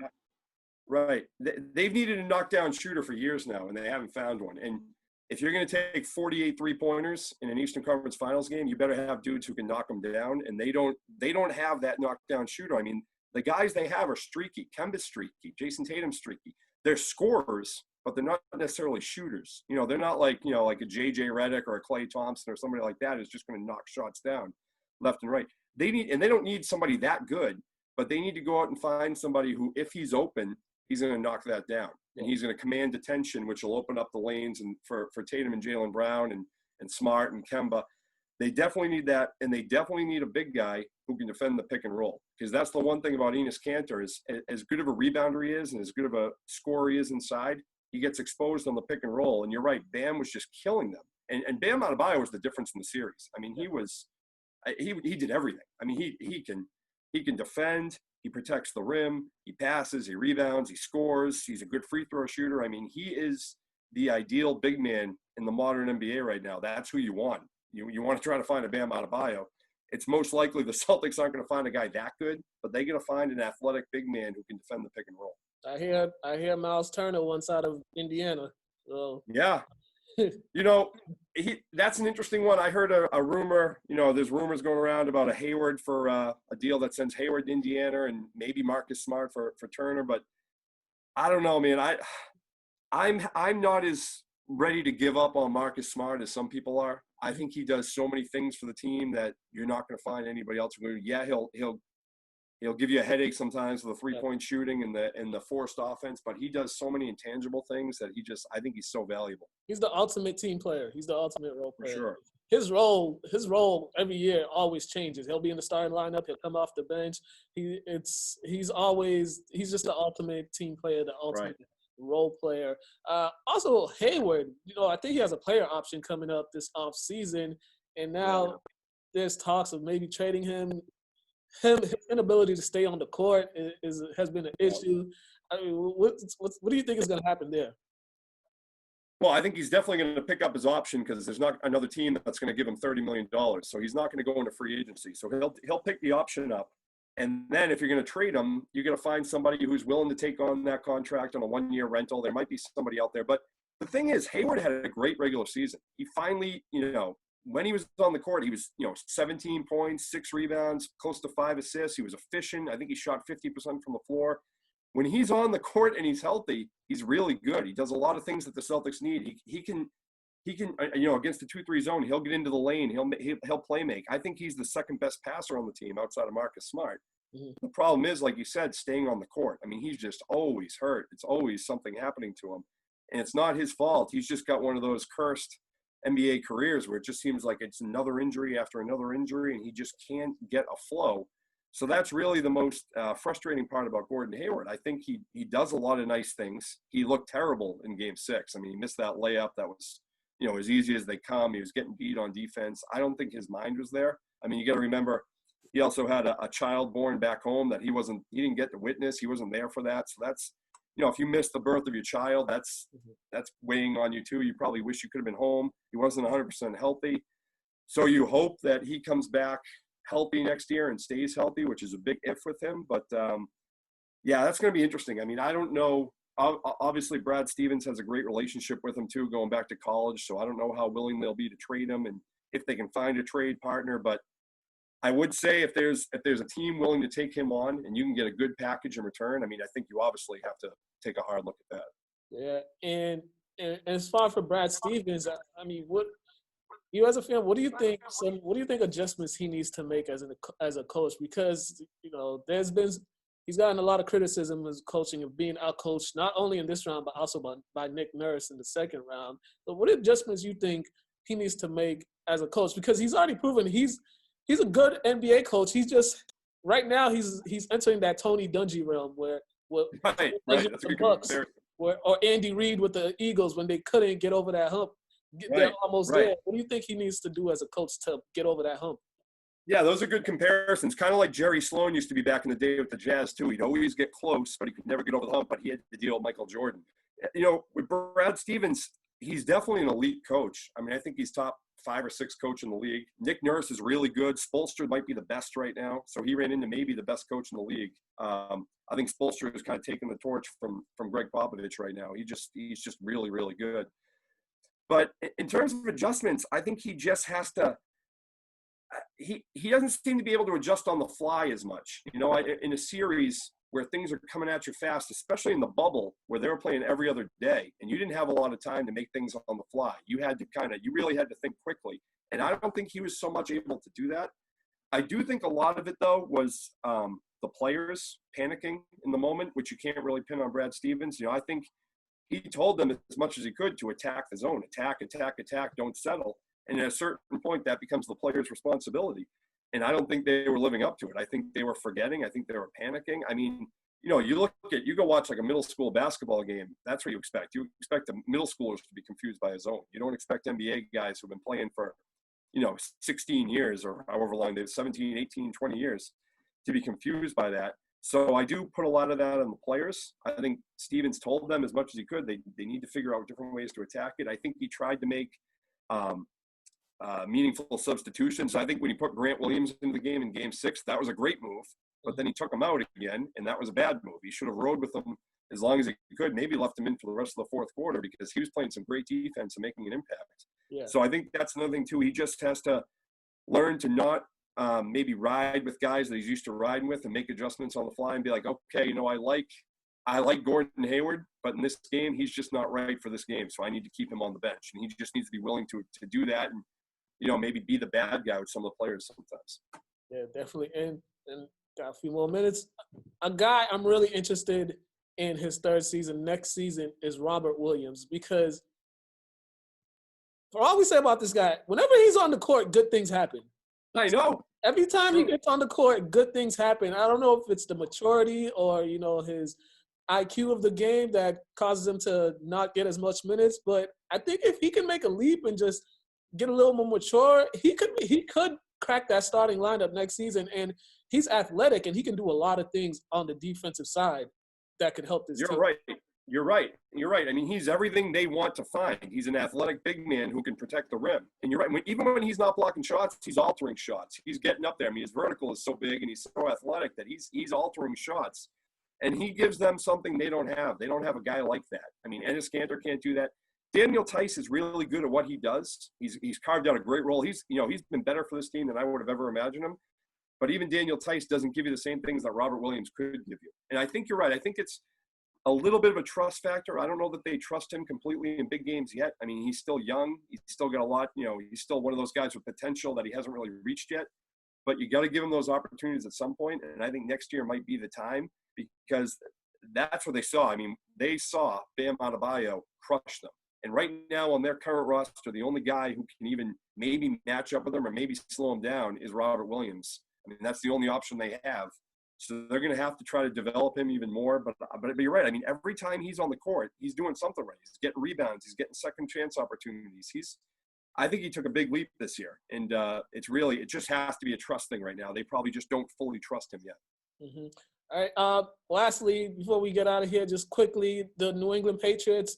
they've needed a knockdown shooter for years now, and they haven't found one. And if you're going to take 48 3-pointers in an Eastern Conference Finals game, you better have dudes who can knock them down. And they don't have that knockdown shooter. I mean, the guys they have are streaky. Kemba's streaky. Jason Tatum's streaky. They're scorers, but they're not necessarily shooters. You know, they're not like a JJ Redick or a Klay Thompson or somebody like that who's just going to knock shots down left and right. They don't need somebody that good, but they need to go out and find somebody who, if he's open, he's going to knock that down. And he's going to command attention, which will open up the lanes and for Tatum and Jaylen Brown and Smart and Kemba. They definitely need that, and they definitely need a big guy who can defend the pick and roll. Because that's the one thing about Enes Kanter is, as good of a rebounder he is and as good of a scorer he is inside, he gets exposed on the pick and roll. And you're right, Bam was just killing them. And Bam Adebayo was the difference in the series. I mean, he did everything. I mean, he can defend, he protects the rim, he passes, he rebounds, he scores, he's a good free throw shooter. I mean, he is the ideal big man in the modern NBA right now. That's who you want. You want to try to find a Bam Adebayo. It's most likely the Celtics aren't going to find a guy that good, but they're going to find an athletic big man who can defend the pick and roll.
I hear Miles Turner once out of Indiana. So.
Yeah. You know, that's an interesting one. I heard a rumor, there's rumors going around about a Hayward for a deal that sends Hayward to Indiana and maybe Marcus Smart for Turner, but I don't know, man. I'm not as ready to give up on Marcus Smart as some people are. I think he does so many things for the team that you're not going to find anybody else. Yeah, he'll give you a headache sometimes with the 3-point shooting and the forced offense, but he does so many intangible things that I think he's so valuable.
He's the ultimate team player. He's the ultimate role player.
For
sure. His role every year always changes. He'll be in the starting lineup. He'll come off the bench. He's just the ultimate team player, the ultimate role player. Also, Hayward, I think he has a player option coming up this off season, and now there's talks of maybe trading him. His inability to stay on the court has been an issue. I mean, what do you think is going to happen there?
Well, I think he's definitely going to pick up his option because there's not another team that's going to give him $30 million. So he's not going to go into free agency. So he'll pick the option up. And then if you're going to trade him, you're going to find somebody who's willing to take on that contract on a 1-year rental. There might be somebody out there. But the thing is, Hayward had a great regular season. He finally, when he was on the court, he was, 17 points, 6 rebounds, close to 5 assists. He was efficient. I think he shot 50% from the floor. When he's on the court and he's healthy, he's really good. He does a lot of things that the Celtics need. He can, against the 2-3 zone, he'll get into the lane. He'll play make. I think he's the second best passer on the team outside of Marcus Smart. Mm-hmm. The problem is, like you said, staying on the court. I mean, he's just always hurt. It's always something happening to him. And it's not his fault. He's just got one of those cursed NBA careers where it just seems like it's another injury after another injury, and he just can't get a flow. So that's really the most frustrating part about Gordon Hayward. I think he does a lot of nice things. He looked terrible in Game 6. I mean, he missed that layup that was, as easy as they come. He was getting beat on defense. I don't think his mind was there. I mean, you got to remember, he also had a child born back home that he didn't get to witness. He wasn't there for that. So that's, if you miss the birth of your child, that's weighing on you too. You probably wish you could have been home. He wasn't 100% healthy. So you hope that he comes back healthy next year and stays healthy, which is a big if with him. But, that's going to be interesting. I mean, I don't know. Obviously, Brad Stevens has a great relationship with him too, going back to college. So I don't know how willing they'll be to trade him and if they can find a trade partner. But I would say if there's a team willing to take him on and you can get a good package in return, I mean, I think you obviously have to take a hard look at that.
Yeah, and as far for Brad Stevens, I mean, what you as a fan, what do you think? What do you think adjustments he needs to make as a coach? Because he's gotten a lot of criticism as coaching of being outcoached, not only in this round but also by Nick Nurse in the second round. So, what adjustments you think he needs to make as a coach? Because he's already proven he's a good NBA coach. He's just right now he's entering that Tony Dungy realm where
Right. That's a good
Bucks,
comparison.
or Andy Reid with the Eagles when they couldn't get over that hump. They're almost there. What do you think he needs to do as a coach to get over that hump?
Yeah, those are good comparisons. Kind of like Jerry Sloan used to be back in the day with the Jazz, too. He'd always get close, but he could never get over the hump, but he had to deal with Michael Jordan. With Brad Stevens, he's definitely an elite coach. I mean, I think he's top 5 or 6 coach in the league. Nick Nurse is really good. Spoelstra might be the best right now, so he ran into maybe the best coach in the league. I think Spoelstra is kind of taking the torch from Greg Popovich right now. He's just really, really good. But in terms of adjustments, I think he just has to he doesn't seem to be able to adjust on the fly as much. In a series where things are coming at you fast, especially in the bubble where they were playing every other day, and you didn't have a lot of time to make things on the fly. You really had to think quickly. And I don't think he was so much able to do that. I do think a lot of it, though, was the players panicking in the moment, which you can't really pin on Brad Stevens. I think he told them as much as he could to attack the zone, attack, don't settle. And at a certain point, that becomes the player's responsibility. And I don't think they were living up to it. I think they were forgetting. I think they were panicking. I mean, you go watch like a middle school basketball game. That's what you expect. You expect the middle schoolers to be confused by a zone. You don't expect NBA guys who've been playing for, 16 years or however long they've 17, 18, 20 years to be confused by that. So I do put a lot of that on the players. I think Stevens told them as much as he could. They need to figure out different ways to attack it. I think he tried to make meaningful substitutions. I think when he put Grant Williams into the game in Game 6, that was a great move. But then he took him out again, and that was a bad move. He should have rode with him as long as he could, maybe left him in for the rest of the fourth quarter because he was playing some great defense and making an impact. Yeah. So I think that's another thing, too. He just has to learn to not maybe ride with guys that he's used to riding with and make adjustments on the fly and be like, okay, I like Gordon Hayward, but in this game, he's just not right for this game. So I need to keep him on the bench. And he just needs to be willing to do that and, maybe be the bad guy with some of the players sometimes.
Yeah, definitely. And got a few more minutes. A guy I'm really interested in his third season next season is Robert Williams, because for all we say about this guy, whenever he's on the court, good things happen.
I know.
Every time he gets on the court, good things happen. I don't know if it's the maturity or, his IQ of the game that causes him to not get as much minutes. But I think if he can make a leap and just get a little more mature, he could crack that starting lineup next season. And he's athletic and he can do a lot of things on the defensive side that could help this team.
You're right. I mean, he's everything they want to find. He's an athletic big man who can protect the rim. And you're right. Even when he's not blocking shots, he's altering shots. He's getting up there. I mean, his vertical is so big and he's so athletic that he's altering shots. And he gives them something they don't have. They don't have a guy like that. I mean, Enes Kanter can't do that. Daniel Tice is really good at what he does. He's carved out a great role. He's been better for this team than I would have ever imagined him. But even Daniel Tice doesn't give you the same things that Robert Williams could give you. And I think you're right. I think it's a little bit of a trust factor. I don't know that they trust him completely in big games yet. I mean, he's still young. He's still got a lot, he's still one of those guys with potential that he hasn't really reached yet. But you got to give him those opportunities at some point. And I think next year might be the time because that's what they saw. I mean, they saw Bam Adebayo crush them. And right now on their current roster, the only guy who can even maybe match up with them or maybe slow him down is Robert Williams. I mean, that's the only option they have. So they're going to have to try to develop him even more. But you're right. I mean, every time he's on the court, he's doing something right. He's getting rebounds. He's getting second chance opportunities. I think he took a big leap this year. And it just has to be a trust thing right now. They probably just don't fully trust him yet.
Mm-hmm. All right. Lastly, before we get out of here, just quickly, the New England Patriots,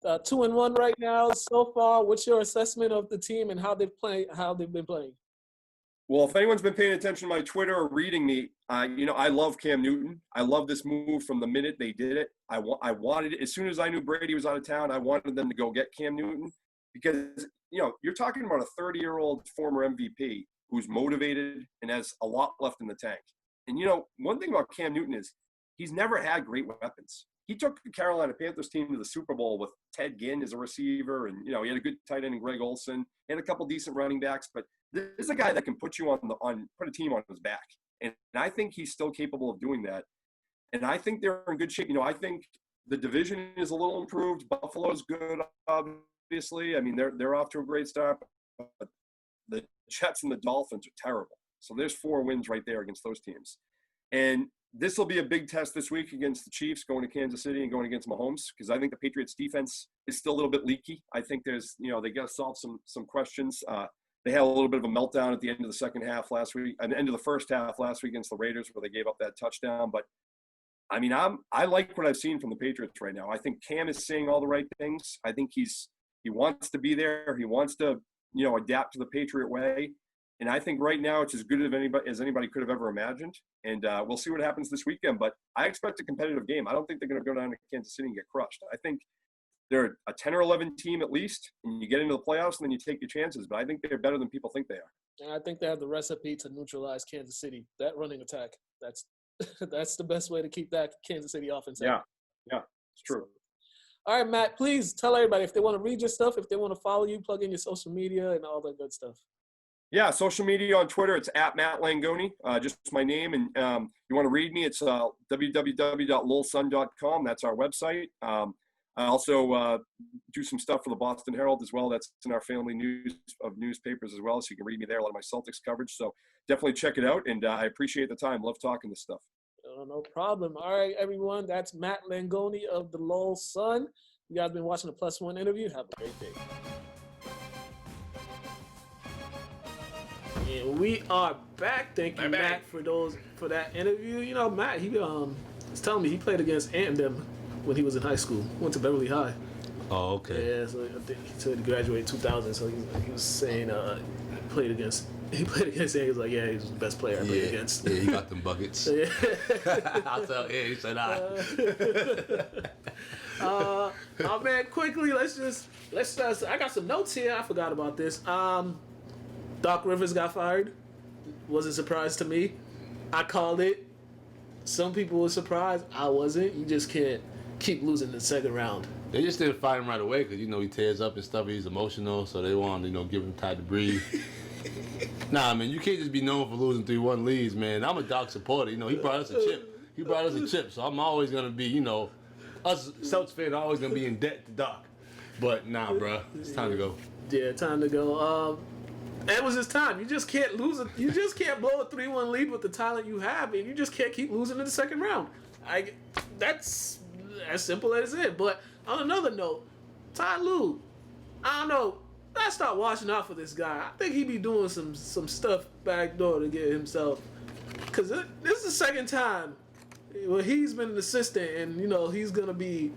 2-1 right now so far. What's your assessment of the team and how they've been playing?
Well, if anyone's been paying attention to my Twitter or reading me, I love Cam Newton. I love this move from the minute they did it. I wanted it. As soon as I knew Brady was out of town, I wanted them to go get Cam Newton because, you're talking about a 30-year-old former MVP who's motivated and has a lot left in the tank. And, one thing about Cam Newton is he's never had great weapons. he took the Carolina Panthers team to the Super Bowl with Ted Ginn as a receiver, and he had a good tight end in Greg Olsen and a couple decent running backs. But this is a guy that can put you put a team on his back, and I think he's still capable of doing that. And I think they're in good shape. I think the division is a little improved. Buffalo's good, obviously. I mean, they're off to a great start. But the Jets and the Dolphins are terrible. So there's 4 wins right there against those teams. And this will be a big test this week against the Chiefs, going to Kansas City and going against Mahomes, because I think the Patriots defense is still a little bit leaky. I think there's, they got to solve some questions. They had a little bit of a meltdown at the end of the second half last week, at the end of the first half last week against the Raiders, where they gave up that touchdown. But I mean, I like what I've seen from the Patriots right now. I think Cam is saying all the right things. I think he wants to be there. He wants to, adapt to the Patriot way. And I think right now it's as good as anybody could have ever imagined. And we'll see what happens this weekend. But I expect a competitive game. I don't think they're going to go down to Kansas City and get crushed. I think they're a 10 or 11 team at least, and you get into the playoffs and then you take your chances. But I think they're better than people think they are.
And I think they have the recipe to neutralize Kansas City. That running attack, that's the best way to keep that Kansas City offense out.
Yeah, it's true.
All right, Matt, please tell everybody if they want to read your stuff, if they want to follow you, plug in your social media and all that good stuff.
Yeah, social media on Twitter, it's at Matt Langone, just my name. And you want to read me, it's www.lowellsun.com. That's our website. I also do some stuff for the Boston Herald as well. That's in our family newspapers as well, so you can read me there, a lot of my Celtics coverage. So definitely check it out, and I appreciate the time. Love talking this stuff.
No problem. All right, everyone, that's Matt Langone of the Lowell Sun. You guys been watching the Plus One interview. Have a great day. And we are back. Thank you, Matt, for that interview. Matt, he was telling me he played against Ant and them when he was in high school. Went to Beverly High.
Oh, okay.
Yeah, so I think he said he graduated 2000. So he was saying he played against Ant. He was like, yeah, he was the best player I played against.
Yeah, he got them buckets.
Yeah.
I'll tell. Yeah, he said
oh man, quickly, let's start. I got some notes here. I forgot about this. Doc Rivers got fired. Wasn't surprised to me. I called it. Some people were surprised. I wasn't. You just can't keep losing the second round.
They just didn't fire him right away because, he tears up and stuff. He's emotional, so they want to, give him time to breathe. Nah, man, you can't just be known for losing 3-1 leads, man. I'm a Doc supporter. He brought us a chip. So I'm always going to be, us Celtics fans are always going to be in debt to Doc. But nah, bro, it's time to go.
Yeah, time to go. It was his time. You just can't lose it. You just can't blow a 3-1 lead with the talent you have, and you just can't keep losing in the second round. That's as simple as it. But on another note, Ty Lue, I don't know. I start watching out for this guy. I think he be doing some stuff backdoor to get himself. Because this is the second time where he's been an assistant, and he's gonna be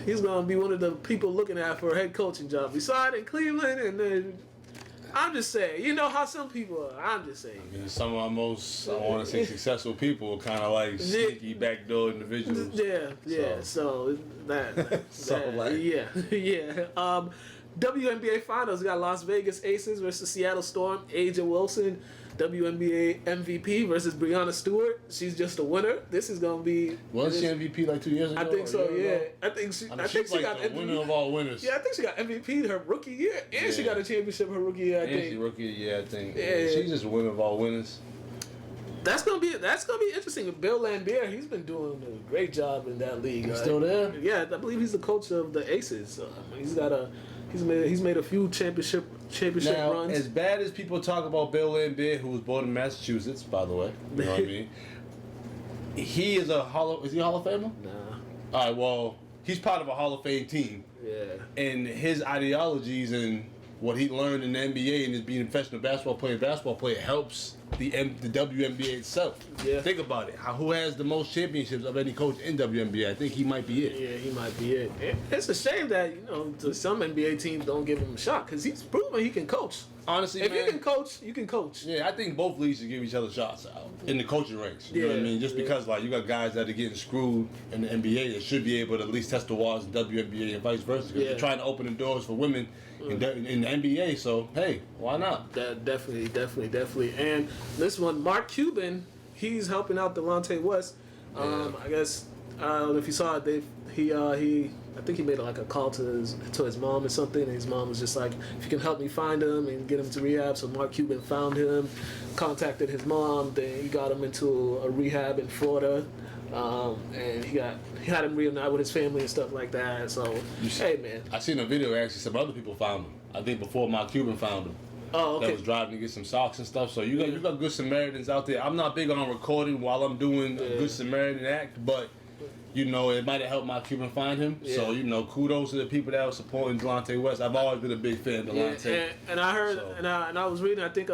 one of the people looking at for a head coaching job. We saw it in Cleveland, and then. I'm just saying, how some people are. I'm just saying.
I mean, some of our most, I want to say, successful people are kind of like sneaky backdoor individuals.
Yeah. So that yeah. WNBA Finals, we got Las Vegas Aces versus Seattle Storm. Aja Wilson, WNBA MVP versus Breanna Stewart. She's just a winner. This is gonna be.
Wasn't she MVP like 2 years ago?
I think so. Yeah, I think she got
the
MVP.
Winner of all winners.
Yeah, I think she got MVP her rookie year, and she got a championship her rookie year. I think.
She rookie year, I think.
Yeah.
She's just a winner of all winners.
That's gonna be interesting. Bill Laimbeer, he's been doing a great job in that league.
He's still there?
Yeah, I believe he's the coach of the Aces. He's made a few championship
now,
runs.
As bad as people talk about Bill Laimbeer, who was born in Massachusetts, by the way, you know what I mean? Is he a Hall of Famer?
Nah.
All right, well, he's part of a Hall of Fame team.
Yeah.
And his ideologies and what he learned in the NBA and as being a professional basketball player helps the WNBA itself.
Yeah.
Think about it. Who has the most championships of any coach in WNBA? I think he might be it.
Yeah, he might be it. It's a shame that some NBA teams don't give him a shot because he's proven he can coach.
Honestly,
if
man,
you can coach, you can coach.
Yeah, I think both leagues should give each other shots out in the coaching ranks. You know what I mean? Just because you got guys that are getting screwed in the NBA that should be able to at least test the waters in WNBA and vice versa. Because they're trying to open the doors for women in the NBA. So hey, why not?
Definitely. And this one, Mark Cuban, he's helping out Delonte West. I guess If you saw it, I think he made like a call to his mom or something, and his mom was just like, if you can help me find him and get him to rehab. So Mark Cuban found him, contacted his mom, then he got him into a rehab in Florida, and he had him reunite with his family and stuff like that. So hey man,
I seen a video actually. Some other people found him. I think before Mark Cuban found him.
Oh, okay.
That was driving to get some socks and stuff. So you got good Samaritans out there. I'm not big on recording while I'm doing a good Samaritan act, but you know it might have helped Mark Cuban find him. Yeah. So you know, kudos to the people that were supporting Delonte West. I've always been a big fan of Delonte.
Yeah, and I heard and I was reading. I think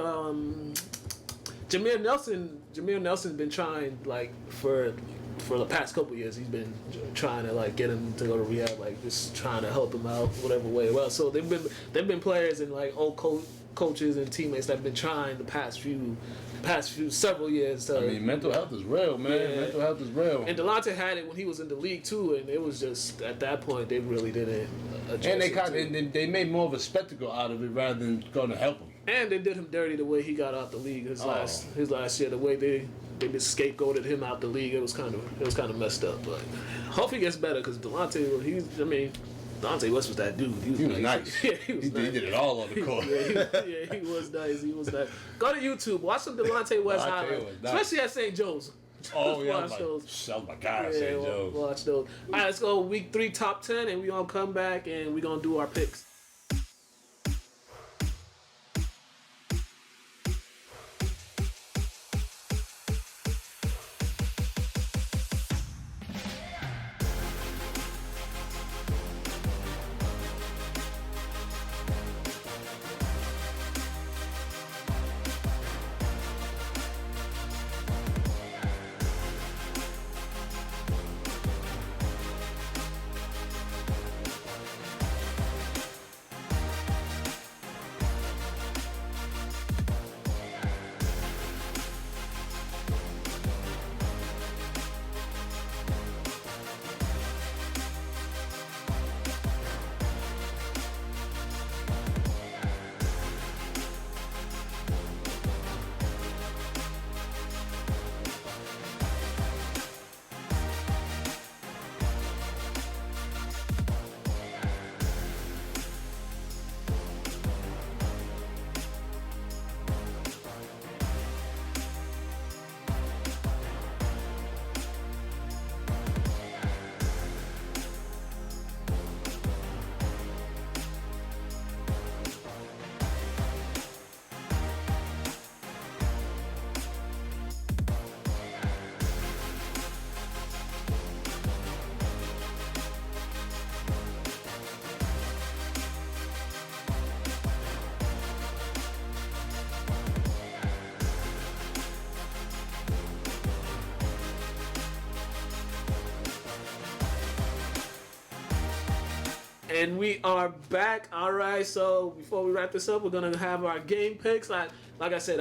Jameer Nelson's been trying like for the past couple years. He's been trying to like get him to go to rehab, like just trying to help him out whatever way. Well, so they've been players and like old coaches and teammates that have been trying the past few several years.
I mean, mental health is real, man. Yeah. Mental health is real.
And Delonte had it when he was in the league too, and it was just at that point they really didn't address
and they made more of a spectacle out of it rather than going to help him.
And they did him dirty the way he got out the league his last year. The way they just scapegoated him out the league, it was kind of messed up. But hope he gets better because Delonte West was that dude.
He was nice.
Yeah, he was nice.
He did it all on the court.
He was nice. He was nice. Go to YouTube. Watch some Delonte West highlights. Especially at St. Joe's.
Oh, yeah. Oh, my God, St. Joe's.
Watch those. All right, let's go week 3 top 10, and we're going to come back, and we're going to do our picks. And we are back. All right, so before we wrap this up, we're gonna have our game picks. Like I said,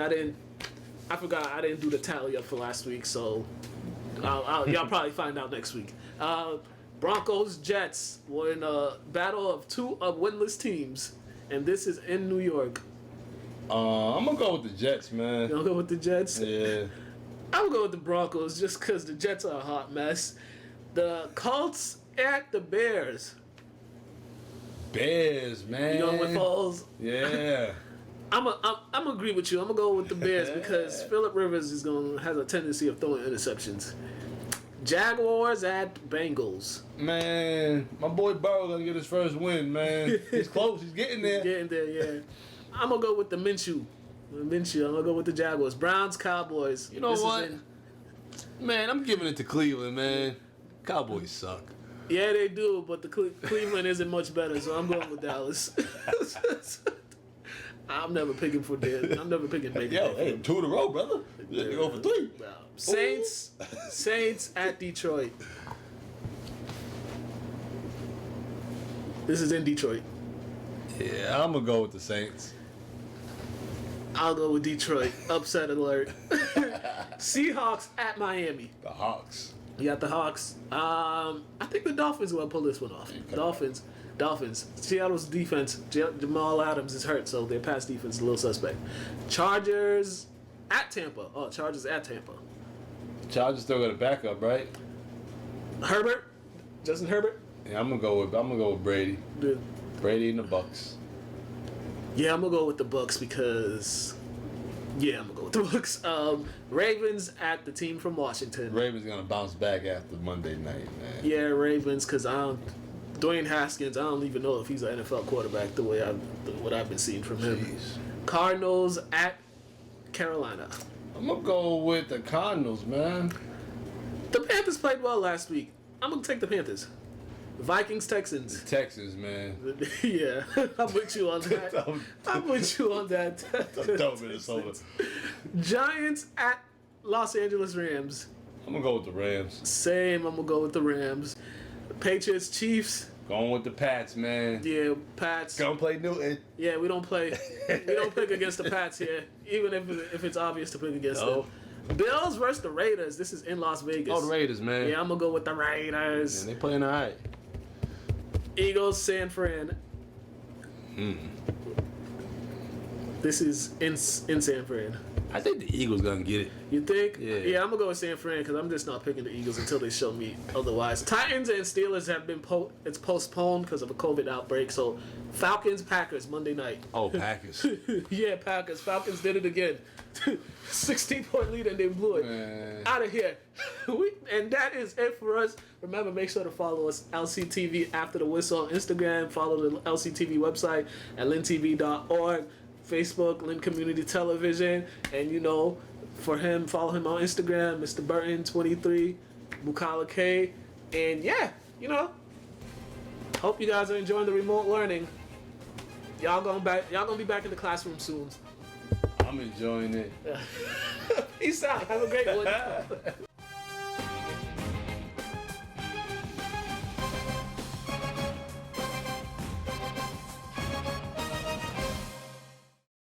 I forgot I didn't do the tally up for last week, so y'all probably find out next week. Broncos Jets were in a battle of 2 winless teams, and this is in New York.
I'm gonna go with the Jets, man.
You gonna go with the Jets?
Yeah.
I'm gonna go with the Broncos just because the Jets are a hot mess. The Colts at the Bears.
Bears, man.
You going with Foles?
Yeah.
I'm agree with you. I'm gonna go with the Bears because Phillip Rivers has a tendency of throwing interceptions. Jaguars at Bengals.
Man, my boy Burrow gonna get his first win, man. He's close. He's getting there.
He's getting there, yeah. I'm gonna go with the Minshew. I'm gonna go with the Jaguars. Browns, Cowboys.
You know what? Man, I'm giving it to Cleveland, man. Cowboys suck.
Yeah, they do, but the Cleveland isn't much better, so I'm going with Dallas. I'm never picking for Dallas. I'm never picking Baker.
Yo, hey, 2 in a row, brother. You go for 3.
Wow. Saints at Detroit. This is in Detroit.
Yeah, I'm gonna go with the Saints.
I'll go with Detroit. Upset alert. Seahawks at Miami.
The Hawks.
You got the Hawks. I think the Dolphins will pull this one off. Dolphins. Seattle's defense, Jamal Adams is hurt, so their pass defense is a little suspect. Chargers at Tampa. Oh, Chargers at Tampa.
Chargers still got a backup, right?
Herbert, Justin Herbert.
Yeah, I'm gonna go with Brady.
The-
Brady and the Bucks.
Yeah, I'm gonna go with the Bucks because. Yeah, I'm gonna go with the Bucks. Ravens at the team from Washington.
Ravens gonna bounce back after Monday night, man.
Yeah, Ravens because Dwayne Haskins. I don't even know if he's an NFL quarterback the way what I've been seeing from him.
Jeez.
Cardinals at Carolina.
I'm gonna go with the Cardinals, man.
The Panthers played well last week. I'm gonna take the Panthers. Vikings, Texans.
Texans, man.
Yeah, I'm with you on that. I'm with you on that.
Don't Minnesota.
Giants at Los Angeles Rams.
I'm gonna go with the Rams.
Same. I'm gonna go with the Rams. Patriots, Chiefs.
Going with the Pats, man.
Yeah, Pats.
Gonna play Newton.
Yeah, we don't play. We don't pick against the Pats here, even if it's obvious to pick against them. Bills versus the Raiders. This is in Las Vegas.
Oh, the Raiders, man.
Yeah, I'm gonna go with the Raiders.
And they playing all right.
Eagles, San Fran. This is in San Fran.
I think the Eagles gonna get it.
You think?
Yeah.
I'm gonna go with San Fran because I'm just not picking the Eagles until they show me otherwise. Titans and Steelers have been it's postponed because of a COVID outbreak. So Falcons, Packers Monday night.
Oh, Packers.
Yeah, Packers. Falcons did it again. 16-point lead and they blew it.
Man.
Out of here. And that is it for us. Remember, make sure to follow us, LCTV After the Whistle on Instagram. Follow the LCTV website at lyntv.org. Facebook, Lynn Community Television. And, for him, follow him on Instagram, Mr. Burton 23, Mukala K. And, yeah, hope you guys are enjoying the remote learning. Y'all gonna be back in the classroom soon.
I'm enjoying it.
Peace out. Have a great one.